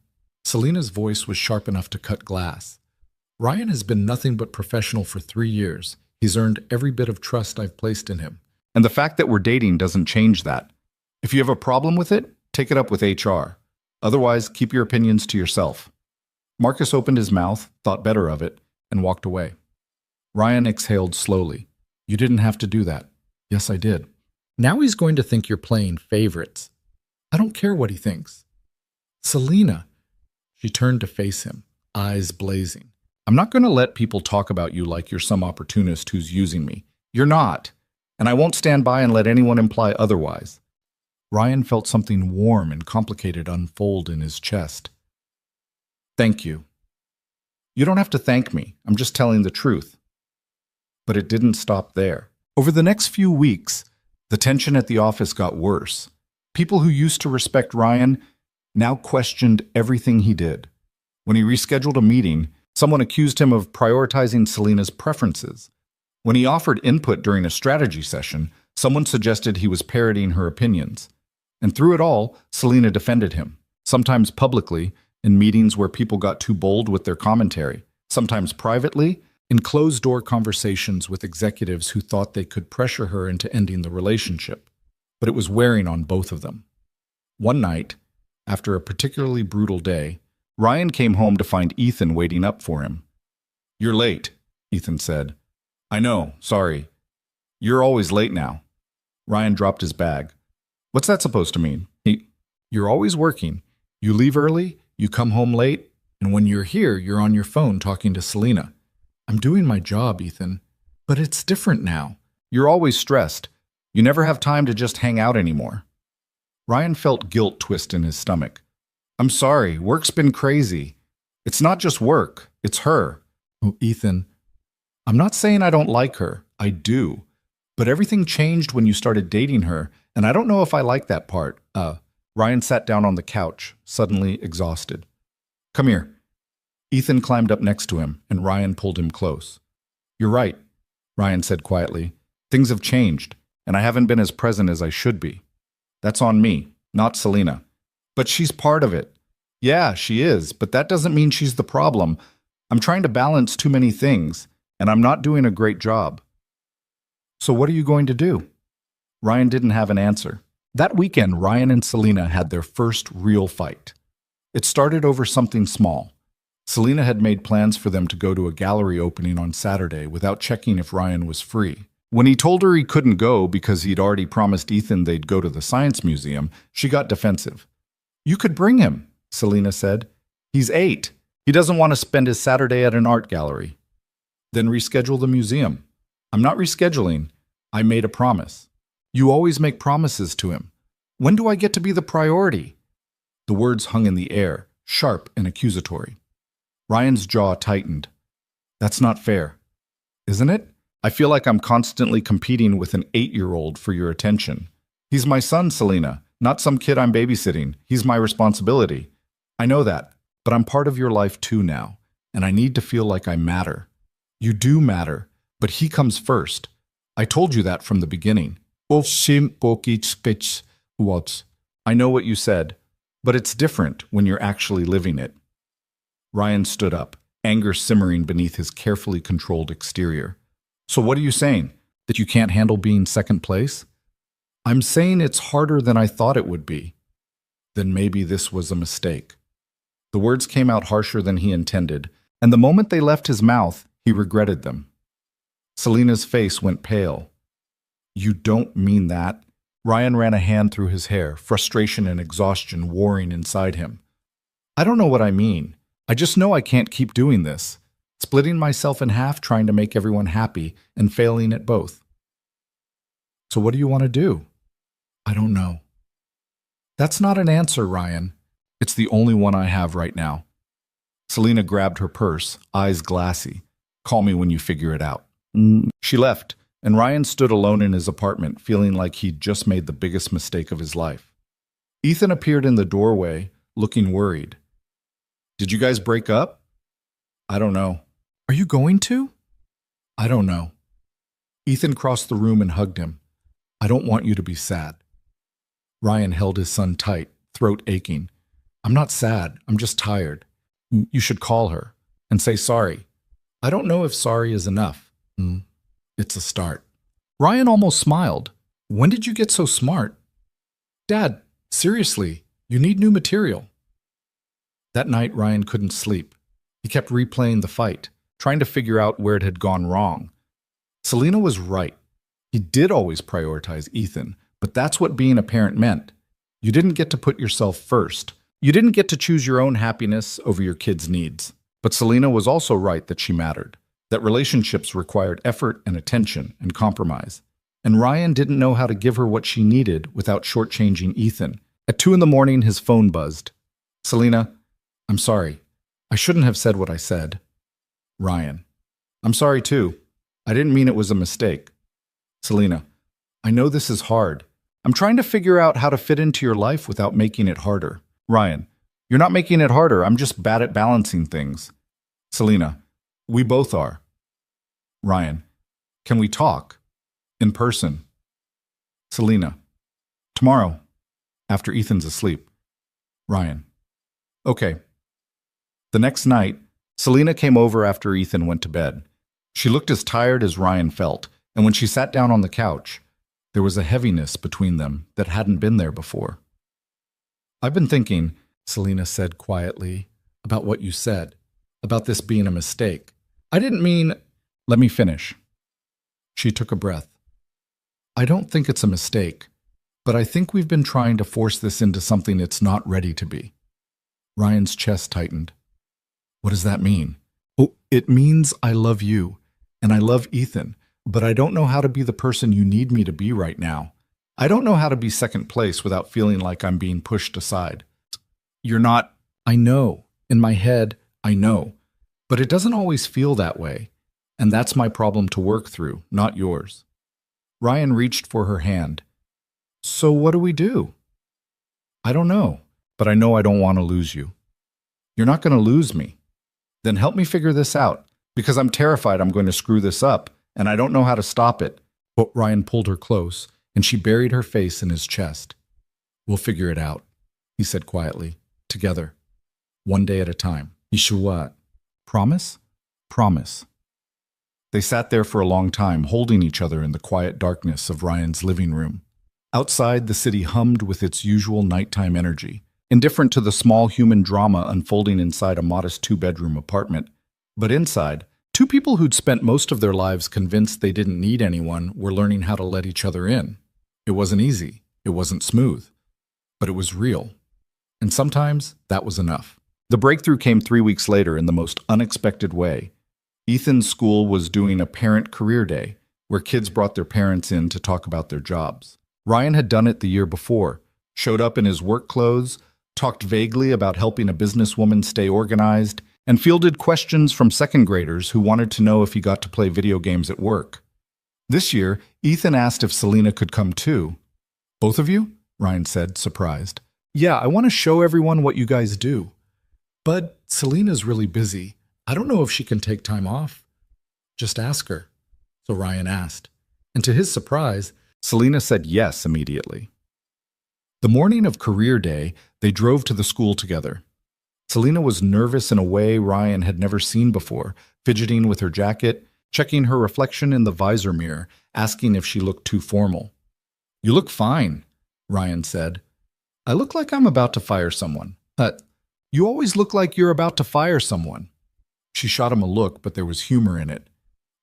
S1: Selena's voice was sharp enough to cut glass. Ryan has been nothing but professional for 3 years. He's earned every bit of trust I've placed in him. And the fact that we're dating doesn't change that. If you have a problem with it, take it up with HR. Otherwise, keep your opinions to yourself. Marcus opened his mouth, thought better of it, and walked away. Ryan exhaled slowly. You didn't have to do that. Yes, I did. Now he's going to think you're playing favorites. I don't care what he thinks. Selena. She turned to face him, eyes blazing. I'm not going to let people talk about you like you're some opportunist who's using me. You're not. And I won't stand by and let anyone imply otherwise. Ryan felt something warm and complicated unfold in his chest. Thank you. You don't have to thank me. I'm just telling the truth. But it didn't stop there. Over the next few weeks, the tension at the office got worse. People who used to respect Ryan now questioned everything he did. When he rescheduled a meeting, someone accused him of prioritizing Selena's preferences. When he offered input during a strategy session, someone suggested he was parroting her opinions. And through it all, Selena defended him, sometimes publicly, in meetings where people got too bold with their commentary, sometimes privately, in closed-door conversations with executives who thought they could pressure her into ending the relationship. But it was wearing on both of them. One night, after a particularly brutal day, Ryan came home to find Ethan waiting up for him. "You're late," Ethan said. "I know, sorry. You're always late now." Ryan dropped his bag. "What's that supposed to mean?" "You're always working. You leave early, you come home late, and when you're here, you're on your phone talking to Selena." "I'm doing my job, Ethan. But it's different now." "You're always stressed. You never have time to just hang out anymore." Ryan felt guilt twist in his stomach. "I'm sorry, work's been crazy. It's not just work, it's her." "Oh, Ethan, I'm not saying I don't like her. I do. But everything changed when you started dating her, and I don't know if I like that part." Ryan sat down on the couch, suddenly exhausted. "Come here." Ethan climbed up next to him, and Ryan pulled him close. "You're right," Ryan said quietly. "Things have changed, and I haven't been as present as I should be. That's on me, not Selena." "But she's part of it." "Yeah, she is, but that doesn't mean she's the problem. I'm trying to balance too many things, and I'm not doing a great job." "So what are you going to do?" Ryan didn't have an answer. That weekend, Ryan and Selena had their first real fight. It started over something small. Selena had made plans for them to go to a gallery opening on Saturday without checking if Ryan was free. When he told her he couldn't go because he'd already promised Ethan they'd go to the Science Museum, she got defensive. "You could bring him," Selena said. "He's 8. He doesn't want to spend his Saturday at an art gallery." "Then reschedule the museum." "I'm not rescheduling. I made a promise." "You always make promises to him. When do I get to be the priority?" The words hung in the air, sharp and accusatory. Ryan's jaw tightened. "That's not fair." "Isn't it? I feel like I'm constantly competing with an 8-year-old for your attention." "He's my son, Selena, not some kid I'm babysitting. He's my responsibility." "I know that, but I'm part of your life too now, and I need to feel like I matter." "You do matter, but he comes first. I told you that from the beginning." "I know what you said, but it's different when you're actually living it." Ryan stood up, anger simmering beneath his carefully controlled exterior. "So what are you saying? That you can't handle being second place?" "I'm saying it's harder than I thought it would be." "Then maybe this was a mistake." The words came out harsher than he intended, and the moment they left his mouth, he regretted them. Selena's face went pale. "You don't mean that?" Ryan ran a hand through his hair, frustration and exhaustion warring inside him. "I don't know what I mean. I just know I can't keep doing this, splitting myself in half trying to make everyone happy and failing at both." "So what do you want to do?" "I don't know." "That's not an answer, Ryan. It's the only one I have right now." Selena grabbed her purse, eyes glassy. "Call me when you figure it out." She left, and Ryan stood alone in his apartment, feeling like he'd just made the biggest mistake of his life. Ethan appeared in the doorway, looking worried. "Did you guys break up?" "I don't know." "Are you going to?" "I don't know." Ethan crossed the room and hugged him. "I don't want you to be sad." Ryan held his son tight, throat aching. "I'm not sad. I'm just tired. You should call her and say sorry." "I don't know if sorry is enough." "It's a start." Ryan almost smiled. "When did you get so smart?" "Dad, seriously, you need new material." That night, Ryan couldn't sleep. He kept replaying the fight, trying to figure out where it had gone wrong. Selena was right. He did always prioritize Ethan, but that's what being a parent meant. You didn't get to put yourself first. You didn't get to choose your own happiness over your kids' needs. But Selena was also right that she mattered, that relationships required effort and attention and compromise. And Ryan didn't know how to give her what she needed without shortchanging Ethan. At 2 in the morning, his phone buzzed. "Selena, I'm sorry. I shouldn't have said what I said." Ryan, "I'm sorry too. I didn't mean it was a mistake." Selena, I know this is hard. I'm trying to figure out how to fit into your life without making it harder. Ryan, you're not making it harder. I'm just bad at balancing things. Selena, we both are. Ryan, can we talk? In person. Selena, tomorrow, after Ethan's asleep. Ryan, okay. The next night, Selena came over after Ethan went to bed. She looked as tired as Ryan felt, and when she sat down on the couch, there was a heaviness between them that hadn't been there before. I've been thinking, Selena said quietly, about what you said, about this being a mistake. I didn't mean... Let me finish. She took a breath. I don't think it's a mistake, but I think we've been trying to force this into something it's not ready to be. Ryan's chest tightened. What does that mean? Oh, it means I love you, and I love Ethan, but I don't know how to be the person you need me to be right now. I don't know how to be second place without feeling like I'm being pushed aside. You're not... I know. In my head, I know. But it doesn't always feel that way. And that's my problem to work through, not yours. Ryan reached for her hand. So what do we do? I don't know, but I know I don't want to lose you. You're not going to lose me. Then help me figure this out, because I'm terrified I'm going to screw this up, and I don't know how to stop it. But Ryan pulled her close, and she buried her face in his chest. We'll figure it out, he said quietly, together, one day at a time. Yeshua. Promise? Promise. They sat there for a long time, holding each other in the quiet darkness of Ryan's living room. Outside, the city hummed with its usual nighttime energy, indifferent to the small human drama unfolding inside a modest two-bedroom apartment. But inside, two people who'd spent most of their lives convinced they didn't need anyone were learning how to let each other in. It wasn't easy, it wasn't smooth, but it was real. And sometimes that was enough. The breakthrough came 3 weeks later in the most unexpected way. Ethan's school was doing a parent career day, where kids brought their parents in to talk about their jobs. Ryan had done it the year before, showed up in his work clothes, talked vaguely about helping a businesswoman stay organized, and fielded questions from second graders who wanted to know if he got to play video games at work. This year, Ethan asked if Selena could come too. Both of you? Ryan said, surprised. Yeah, I want to show everyone what you guys do. But Selena's really busy. I don't know if she can take time off. Just ask her. So Ryan asked. And to his surprise, Selena said yes immediately. The morning of career day, they drove to the school together. Selena was nervous in a way Ryan had never seen before, fidgeting with her jacket, checking her reflection in the visor mirror, asking if she looked too formal. You look fine, Ryan said. I look like I'm about to fire someone. You always look like you're about to fire someone. She shot him a look, but there was humor in it.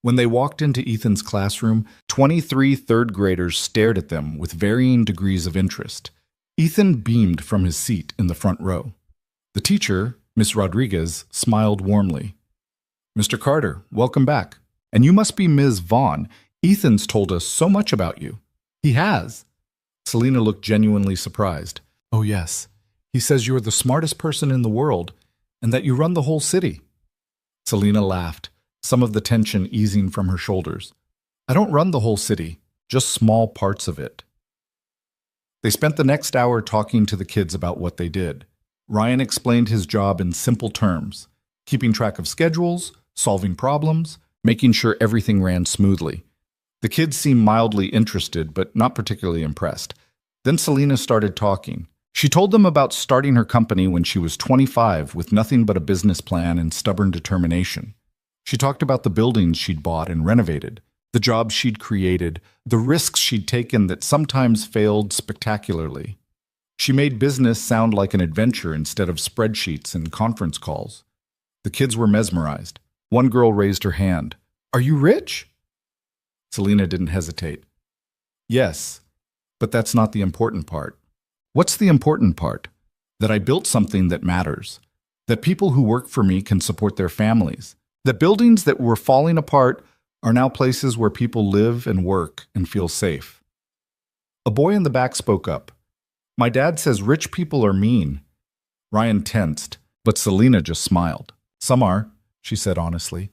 S1: When they walked into Ethan's classroom, 23 third graders stared at them with varying degrees of interest. Ethan beamed from his seat in the front row. The teacher, Miss Rodriguez, smiled warmly. Mr. Carter, welcome back. And you must be Ms. Vaughn. Ethan's told us so much about you. He has. Selena looked genuinely surprised. Oh, yes. He says you're the smartest person in the world and that you run the whole city. Selena laughed, some of the tension easing from her shoulders. I don't run the whole city, just small parts of it. They spent the next hour talking to the kids about what they did. Ryan explained his job in simple terms, keeping track of schedules, solving problems, making sure everything ran smoothly. The kids seemed mildly interested, but not particularly impressed. Then Selena started talking. She told them about starting her company when she was 25 with nothing but a business plan and stubborn determination. She talked about the buildings she'd bought and renovated, the jobs she'd created, the risks she'd taken that sometimes failed spectacularly. She made business sound like an adventure instead of spreadsheets and conference calls. The kids were mesmerized. One girl raised her hand. Are you rich? Selena didn't hesitate. Yes, but that's not the important part. What's the important part? That I built something that matters. That people who work for me can support their families. That buildings that were falling apart are now places where people live and work and feel safe. A boy in the back spoke up. My dad says rich people are mean. Ryan tensed, but Selena just smiled. Some are, she said honestly.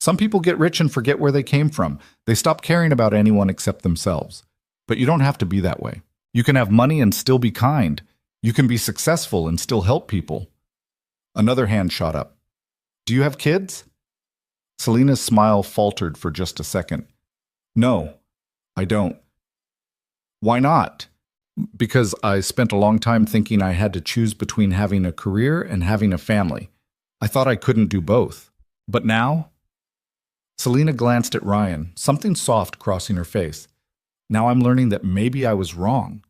S1: Some people get rich and forget where they came from. They stop caring about anyone except themselves. But you don't have to be that way. You can have money and still be kind. You can be successful and still help people. Another hand shot up. Do you have kids? Selena's smile faltered for just a second. No, I don't. Why not? Because I spent a long time thinking I had to choose between having a career and having a family. I thought I couldn't do both. But now? Selena glanced at Ryan, something soft crossing her face. Now I'm learning that maybe I was wrong.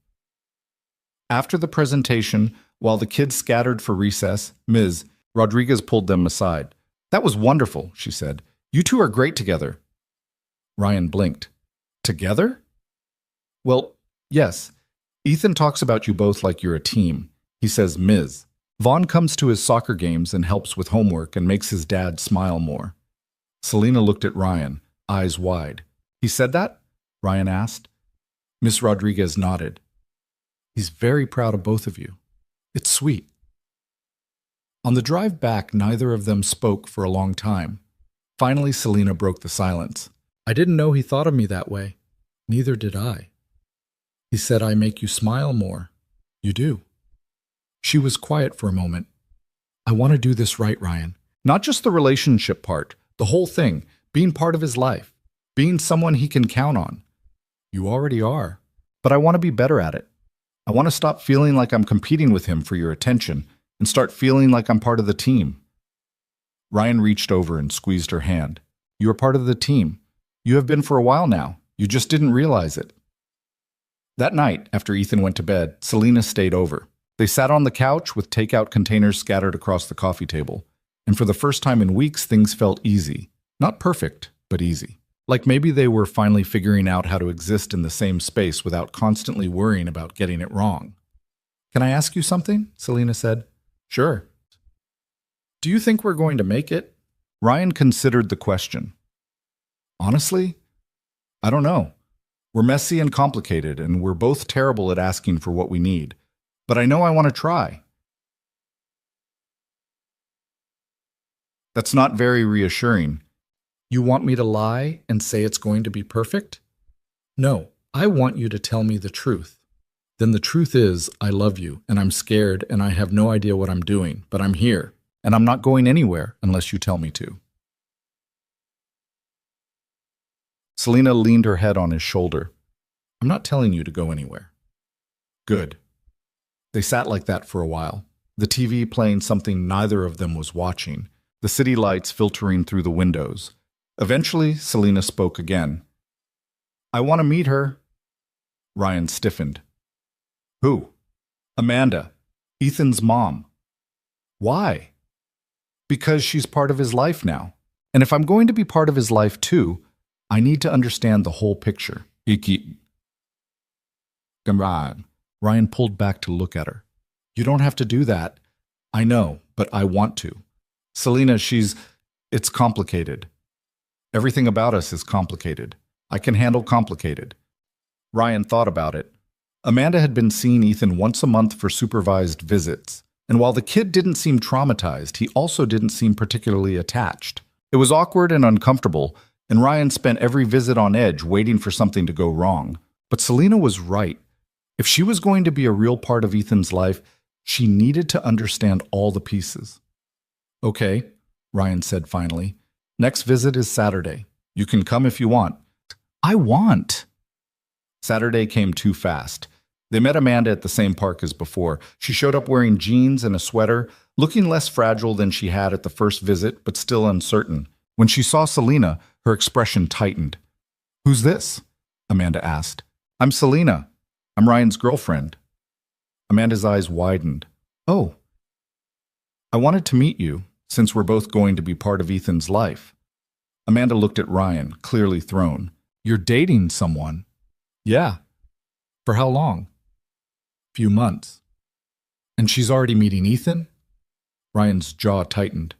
S1: After the presentation, while the kids scattered for recess, Ms. Rodriguez pulled them aside. That was wonderful, she said. You two are great together. Ryan blinked. Together? Well, yes. Ethan talks about you both like you're a team. He says Ms. Vaughn comes to his soccer games and helps with homework and makes his dad smile more. Selena looked at Ryan, eyes wide. He said that? Ryan asked. Miss Rodriguez nodded. He's very proud of both of you. It's sweet. On the drive back, neither of them spoke for a long time. Finally, Selena broke the silence. I didn't know he thought of me that way. Neither did I. He said I make you smile more. You do. She was quiet for a moment. I want to do this right, Ryan. Not just the relationship part, the whole thing, being part of his life, being someone he can count on. You already are, but I want to be better at it. I want to stop feeling like I'm competing with him for your attention and start feeling like I'm part of the team. Ryan reached over and squeezed her hand. You are part of the team. You have been for a while now. You just didn't realize it. That night, after Ethan went to bed, Selena stayed over. They sat on the couch with takeout containers scattered across the coffee table. And for the first time in weeks, things felt easy. Not perfect, but easy. Like maybe they were finally figuring out how to exist in the same space without constantly worrying about getting it wrong. Can I ask you something? Selena said. Sure. Do you think we're going to make it? Ryan considered the question. Honestly, I don't know. We're messy and complicated, and we're both terrible at asking for what we need. But I know I want to try. That's not very reassuring. You want me to lie and say it's going to be perfect? No, I want you to tell me the truth. Then the truth is, I love you, and I'm scared, and I have no idea what I'm doing, but I'm here, and I'm not going anywhere unless you tell me to. Selena leaned her head on his shoulder. I'm not telling you to go anywhere. Good. They sat like that for a while, the TV playing something neither of them was watching, the city lights filtering through the windows. Eventually, Selena spoke again. I want to meet her. Ryan stiffened. Who? Amanda, Ethan's mom. Why? Because she's part of his life now. And if I'm going to be part of his life too, I need to understand the whole picture. Ryan pulled back to look at her. You don't have to do that. I know, but I want to. Selena, it's complicated. Everything about us is complicated. I can handle complicated. Ryan thought about it. Amanda had been seeing Ethan once a month for supervised visits, and while the kid didn't seem traumatized, he also didn't seem particularly attached. It was awkward and uncomfortable, and Ryan spent every visit on edge waiting for something to go wrong. But Selena was right. If she was going to be a real part of Ethan's life, she needed to understand all the pieces. Okay, Ryan said finally. Next visit is Saturday. You can come if you want. I want. Saturday came too fast. They met Amanda at the same park as before. She showed up wearing jeans and a sweater, looking less fragile than she had at the first visit, but still uncertain. When she saw Selena, her expression tightened. Who's this? Amanda asked. I'm Selena. I'm Ryan's girlfriend. Amanda's eyes widened. Oh. I wanted to meet you, since we're both going to be part of Ethan's life. Amanda looked at Ryan, clearly thrown. You're dating someone? Yeah. For how long? Few months. And she's already meeting Ethan? Ryan's jaw tightened.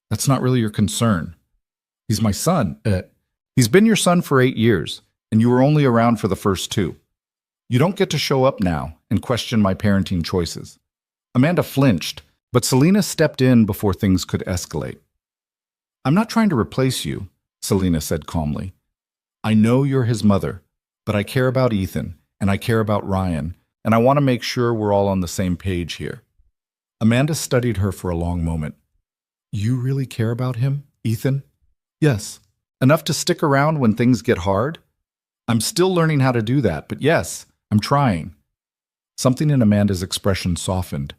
S1: That's not really your concern. He's my son. He's been your son for 8 years, and you were only around for the first 2. You don't get to show up now and question my parenting choices. Amanda flinched, but Selena stepped in before things could escalate. I'm not trying to replace you. Selena said calmly. I know you're his mother, but I care about Ethan, and I care about Ryan, and I want to make sure we're all on the same page here. Amanda studied her for a long moment. You really care about him, Ethan? Yes. Enough to stick around when things get hard? I'm still learning how to do that, but yes, I'm trying. Something in Amanda's expression softened.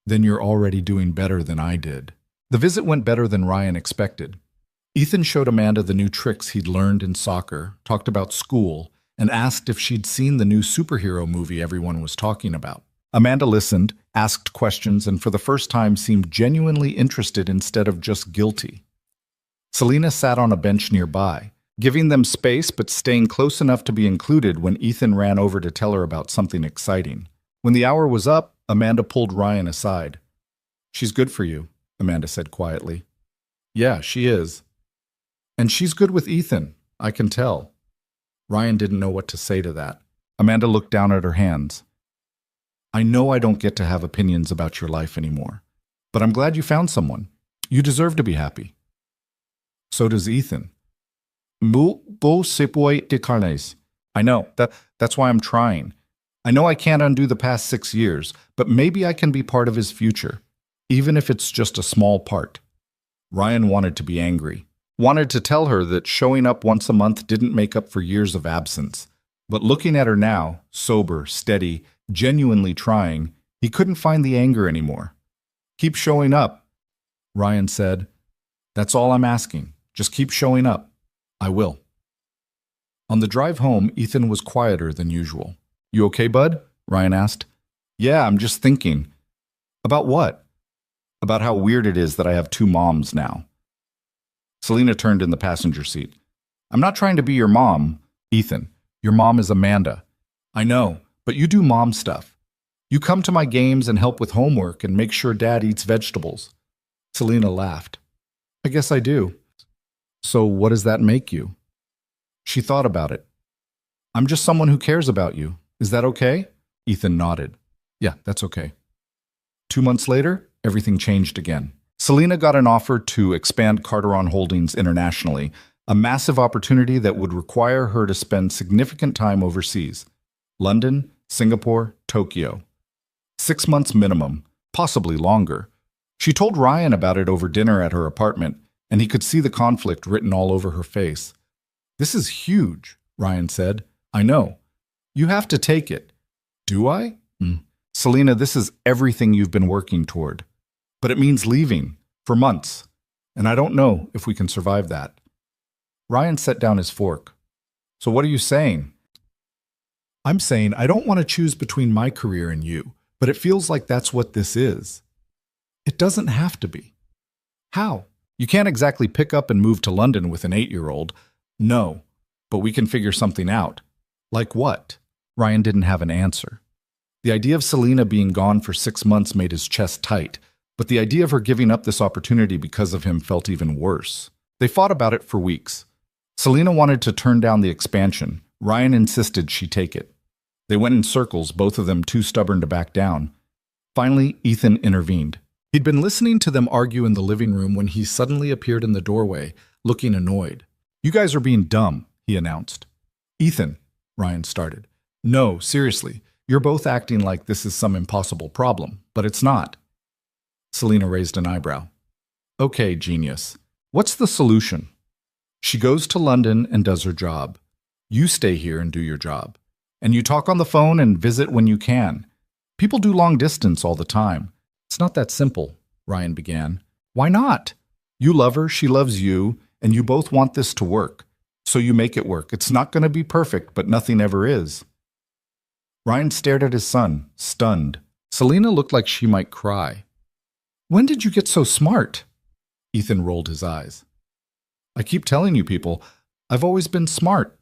S1: Then you're already doing better than I did. The visit went better than Ryan expected. Ethan showed Amanda the new tricks he'd learned in soccer, talked about school, and asked if she'd seen the new superhero movie everyone was talking about. Amanda listened, asked questions, and for the first time seemed genuinely interested instead of just guilty. Selena sat on a bench nearby, giving them space but staying close enough to be included when Ethan ran over to tell her about something exciting. When the hour was up, Amanda pulled Ryan aside. She's good for you, Amanda said quietly. Yeah, she is. And she's good with Ethan, I can tell. Ryan didn't know what to say to that. Amanda looked down at her hands. I know I don't get to have opinions about your life anymore, but I'm glad you found someone. You deserve to be happy. So does Ethan. I know, that's why I'm trying. I know I can't undo the past 6 years, but maybe I can be part of his future, even if it's just a small part. Ryan wanted to be angry, wanted to tell her that showing up once a month didn't make up for years of absence. But looking at her now, sober, steady, genuinely trying, he couldn't find the anger anymore. Keep showing up, Ryan said. That's all I'm asking. Just keep showing up. I will. On the drive home, Ethan was quieter than usual. You okay, bud? Ryan asked. Yeah, I'm just thinking. About what? About how weird it is that I have 2 moms now. Selena turned in the passenger seat. I'm not trying to be your mom, Ethan. Your mom is Amanda. I know, but you do mom stuff. You come to my games and help with homework and make sure Dad eats vegetables. Selena laughed. I guess I do. So what does that make you? She thought about it. I'm just someone who cares about you. Is that okay? Ethan nodded. Yeah, that's okay. 2 months later, everything changed again. Selena got an offer to expand Carteron Holdings internationally, a massive opportunity that would require her to spend significant time overseas. London, Singapore, Tokyo. 6 months minimum, possibly longer. She told Ryan about it over dinner at her apartment, and he could see the conflict written all over her face. This is huge, Ryan said. I know. You have to take it. Do I? Selena, this is everything you've been working toward. But it means leaving, for months, and I don't know if we can survive that. Ryan set down his fork. So what are you saying? I'm saying I don't want to choose between my career and you, but it feels like that's what this is. It doesn't have to be. How? You can't exactly pick up and move to London with an 8-year-old. No, but we can figure something out. Like what? Ryan didn't have an answer. The idea of Selena being gone for 6 months made his chest tight, but the idea of her giving up this opportunity because of him felt even worse. They fought about it for weeks. Selena wanted to turn down the expansion. Ryan insisted she take it. They went in circles, both of them too stubborn to back down. Finally, Ethan intervened. He'd been listening to them argue in the living room when he suddenly appeared in the doorway, looking annoyed. You guys are being dumb, he announced. Ethan, Ryan started. No, seriously, you're both acting like this is some impossible problem, but it's not. Selena raised an eyebrow. Okay, genius. What's the solution? She goes to London and does her job. You stay here and do your job. And you talk on the phone and visit when you can. People do long distance all the time. It's not that simple, Ryan began. Why not? You love her, she loves you, and you both want this to work. So you make it work. It's not going to be perfect, but nothing ever is. Ryan stared at his son, stunned. Selena looked like she might cry. When did you get so smart? Ethan rolled his eyes. I keep telling you people, I've always been smart.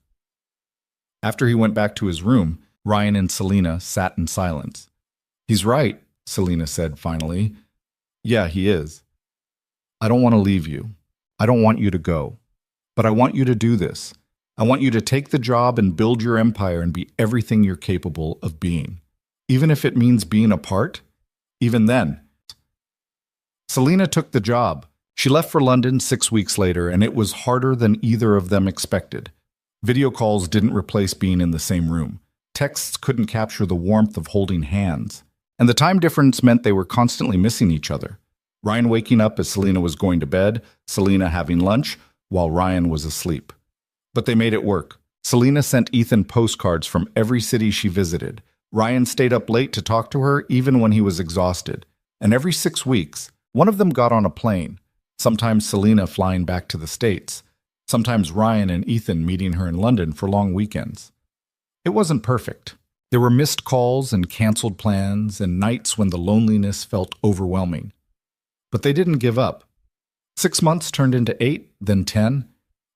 S1: After he went back to his room, Ryan and Selena sat in silence. He's right, Selena said finally. Yeah, he is. I don't want to leave you. I don't want you to go. But I want you to do this. I want you to take the job and build your empire and be everything you're capable of being. Even if it means being apart, even then. Selena took the job, She left for London 6 weeks later, and it was harder than either of them expected. Video calls didn't replace being in the same room. Texts couldn't capture the warmth of holding hands. And the time difference meant they were constantly missing each other. Ryan waking up as Selena was going to bed, Selena having lunch, while Ryan was asleep. But they made it work. Selena sent Ethan postcards from every city she visited. Ryan stayed up late to talk to her even when he was exhausted. And every 6 weeks, one of them got on a plane. Sometimes Selena flying back to the States. Sometimes Ryan and Ethan meeting her in London for long weekends. It wasn't perfect. There were missed calls and canceled plans and nights when the loneliness felt overwhelming. But they didn't give up. 6 months turned into 8, then 10,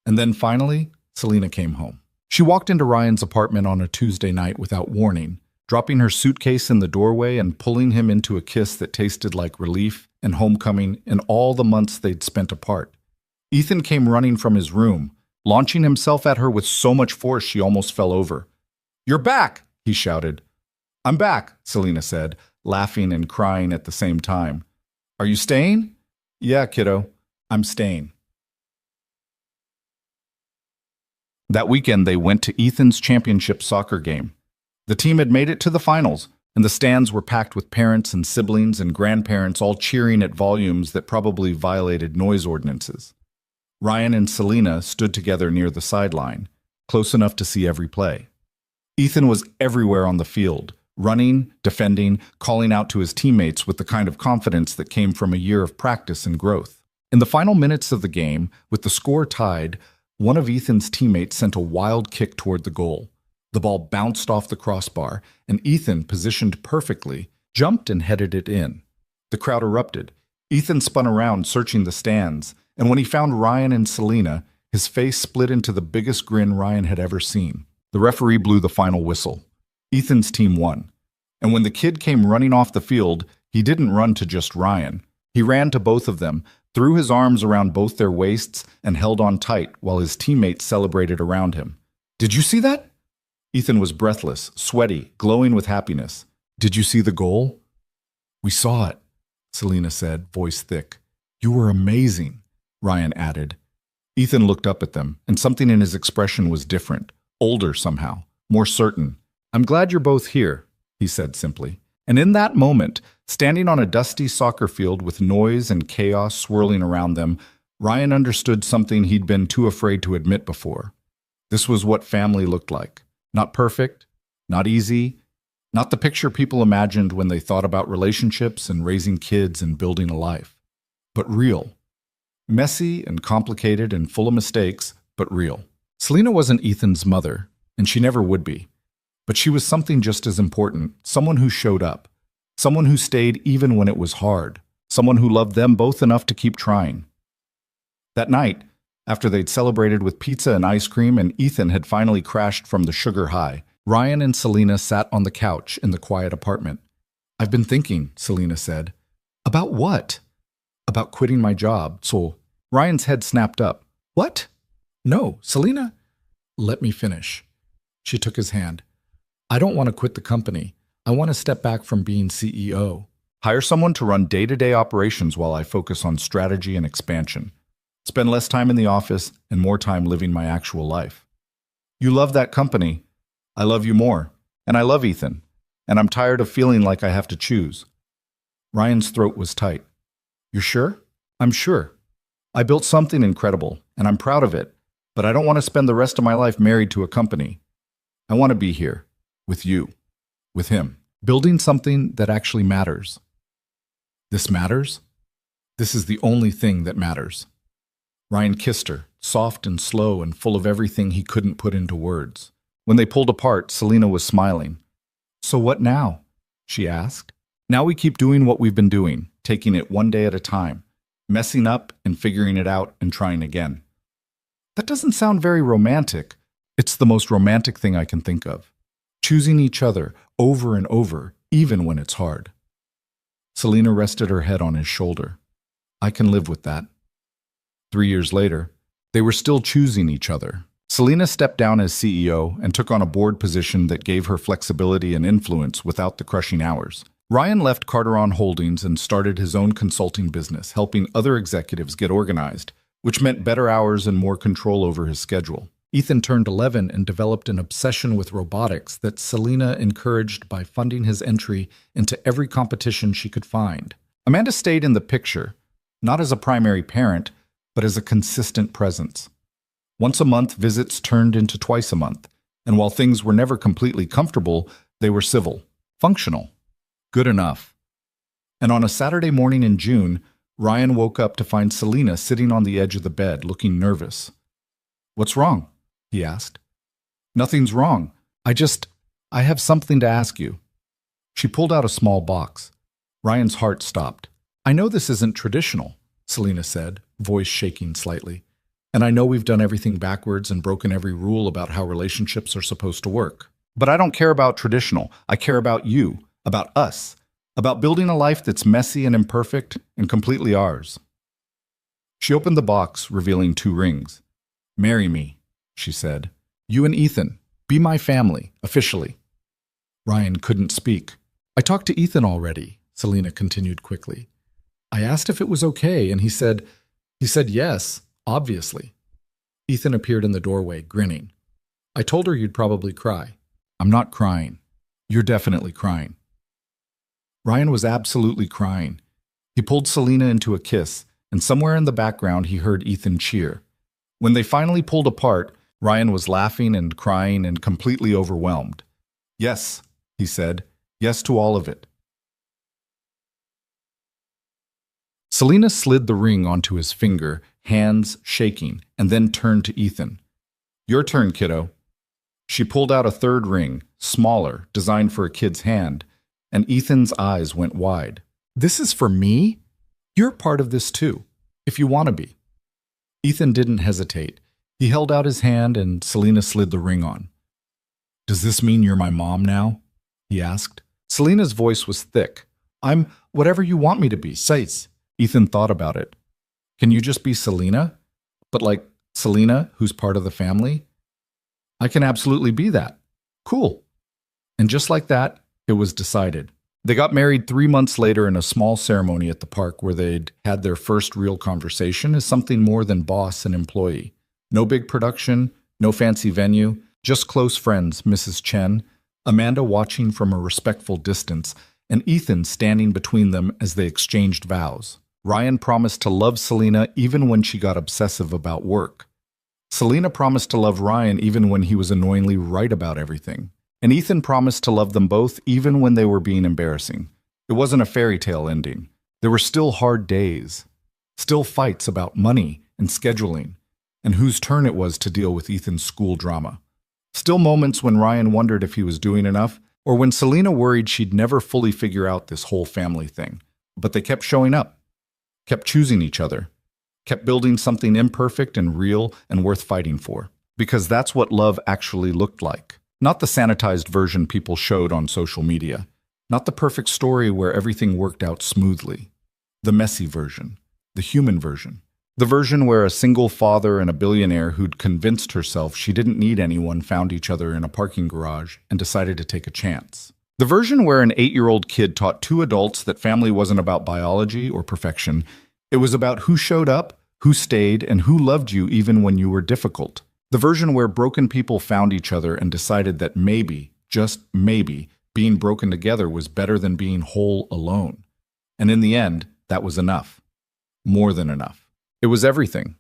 S1: and then finally, Selena came home. She walked into Ryan's apartment on a Tuesday night without warning, dropping her suitcase in the doorway and pulling him into a kiss that tasted like relief and homecoming in all the months they'd spent apart. Ethan came running from his room, launching himself at her with so much force she almost fell over. "You're back!" he shouted. "I'm back," Selena said, laughing and crying at the same time. "Are you staying?" "Yeah, kiddo, I'm staying." That weekend, they went to Ethan's championship soccer game. The team had made it to the finals, and the stands were packed with parents and siblings and grandparents all cheering at volumes that probably violated noise ordinances. Ryan and Selena stood together near the sideline, close enough to see every play. Ethan was everywhere on the field, running, defending, calling out to his teammates with the kind of confidence that came from a year of practice and growth. In the final minutes of the game, with the score tied, one of Ethan's teammates sent a wild kick toward the goal. The ball bounced off the crossbar, and Ethan, positioned perfectly, jumped and headed it in. The crowd erupted. Ethan spun around, searching the stands, and when he found Ryan and Selena, his face split into the biggest grin Ryan had ever seen. The referee blew the final whistle. Ethan's team won. And when the kid came running off the field, he didn't run to just Ryan. He ran to both of them, threw his arms around both their waists, and held on tight while his teammates celebrated around him. "Did you see that?" Ethan was breathless, sweaty, glowing with happiness. "Did you see the goal?" "We saw it," Selena said, voice thick. "You were amazing," Ryan added. Ethan looked up at them, and something in his expression was different, older somehow, more certain. "I'm glad you're both here," he said simply. And in that moment, standing on a dusty soccer field with noise and chaos swirling around them, Ryan understood something he'd been too afraid to admit before. This was what family looked like. Not perfect, not easy, not the picture people imagined when they thought about relationships and raising kids and building a life, but real. Messy and complicated and full of mistakes, but real. Selena wasn't Ethan's mother, and she never would be. But she was something just as important, someone who showed up, someone who stayed even when it was hard, someone who loved them both enough to keep trying. That night, after they'd celebrated with pizza and ice cream and Ethan had finally crashed from the sugar high, Ryan and Selena sat on the couch in the quiet apartment. "I've been thinking," Selena said. "About what?" "About quitting my job, so..." Ryan's head snapped up. "What?" "No, Selena." "Let me finish." She took his hand. "I don't want to quit the company. I want to step back from being CEO. Hire someone to run day-to-day operations while I focus on strategy and expansion. Spend less time in the office and more time living my actual life. You love that company. I love you more. And I love Ethan. And I'm tired of feeling like I have to choose." Ryan's throat was tight. "You're sure?" "I'm sure. I built something incredible, and I'm proud of it. But I don't want to spend the rest of my life married to a company. I want to be here. With you. With him. Building something that actually matters." "This matters? This is the only thing that matters." Ryan kissed her, soft and slow and full of everything he couldn't put into words. When they pulled apart, Selena was smiling. "So what now?" she asked. "Now we keep doing what we've been doing, taking it one day at a time, messing up and figuring it out and trying again." "That doesn't sound very romantic." "It's the most romantic thing I can think of. Choosing each other over and over, even when it's hard." Selena rested her head on his shoulder. "I can live with that." 3 years later, they were still choosing each other. Selena stepped down as CEO and took on a board position that gave her flexibility and influence without the crushing hours. Ryan left Carteron Holdings and started his own consulting business, helping other executives get organized, which meant better hours and more control over his schedule. Ethan turned 11 and developed an obsession with robotics that Selena encouraged by funding his entry into every competition she could find. Amanda stayed in the picture, not as a primary parent, but as a consistent presence. Once a month, visits turned into twice a month, and while things were never completely comfortable, they were civil, functional, good enough. And on a Saturday morning in June, Ryan woke up to find Selena sitting on the edge of the bed, looking nervous. "What's wrong?" he asked. "Nothing's wrong. I have something to ask you." She pulled out a small box. Ryan's heart stopped. "I know this isn't traditional," Selena said, voice shaking slightly. "And I know we've done everything backwards and broken every rule about how relationships are supposed to work. But I don't care about traditional. I care about you, about us, about building a life that's messy and imperfect and completely ours." She opened the box, revealing 2 rings. "Marry me," she said. "You and Ethan. Be my family, officially." Ryan couldn't speak. "I talked to Ethan already," Selena continued quickly. "I asked if it was okay, and he said yes, obviously." Ethan appeared in the doorway, grinning. "I told her you'd probably cry." "I'm not crying. You're definitely crying." Ryan was absolutely crying. He pulled Selena into a kiss, and somewhere in the background he heard Ethan cheer. When they finally pulled apart, Ryan was laughing and crying and completely overwhelmed. "Yes," he said. "Yes to all of it." Selena slid the ring onto his finger, hands shaking, and then turned to Ethan. "Your turn, kiddo." She pulled out a 3rd ring, smaller, designed for a kid's hand, and Ethan's eyes went wide. "This is for me? You're part of this too, if you want to be." Ethan didn't hesitate. He held out his hand and Selena slid the ring on. "Does this mean you're my mom now?" he asked. Selena's voice was thick. "I'm whatever you want me to be, Sace." Ethan thought about it. "Can you just be Selena? But like Selena, who's part of the family?" "I can absolutely be that." "Cool." And just like that, it was decided. They got married 3 months later in a small ceremony at the park where they'd had their first real conversation as something more than boss and employee. No big production, no fancy venue, just close friends, Mrs. Chen, Amanda watching from a respectful distance, and Ethan standing between them as they exchanged vows. Ryan promised to love Selena even when she got obsessive about work. Selena promised to love Ryan even when he was annoyingly right about everything. And Ethan promised to love them both even when they were being embarrassing. It wasn't a fairy tale ending. There were still hard days, still fights about money and scheduling, and whose turn it was to deal with Ethan's school drama. Still moments when Ryan wondered if he was doing enough, or when Selena worried she'd never fully figure out this whole family thing. But they kept showing up, kept choosing each other, kept building something imperfect and real and worth fighting for. Because that's what love actually looked like. Not the sanitized version people showed on social media. Not the perfect story where everything worked out smoothly. The messy version. The human version. The version where a single father and a billionaire who'd convinced herself she didn't need anyone found each other in a parking garage and decided to take a chance. The version where an 8-year-old kid taught 2 adults that family wasn't about biology or perfection. It was about who showed up, who stayed, and who loved you even when you were difficult. The version where broken people found each other and decided that maybe, just maybe, being broken together was better than being whole alone. And in the end, that was enough. More than enough. It was everything.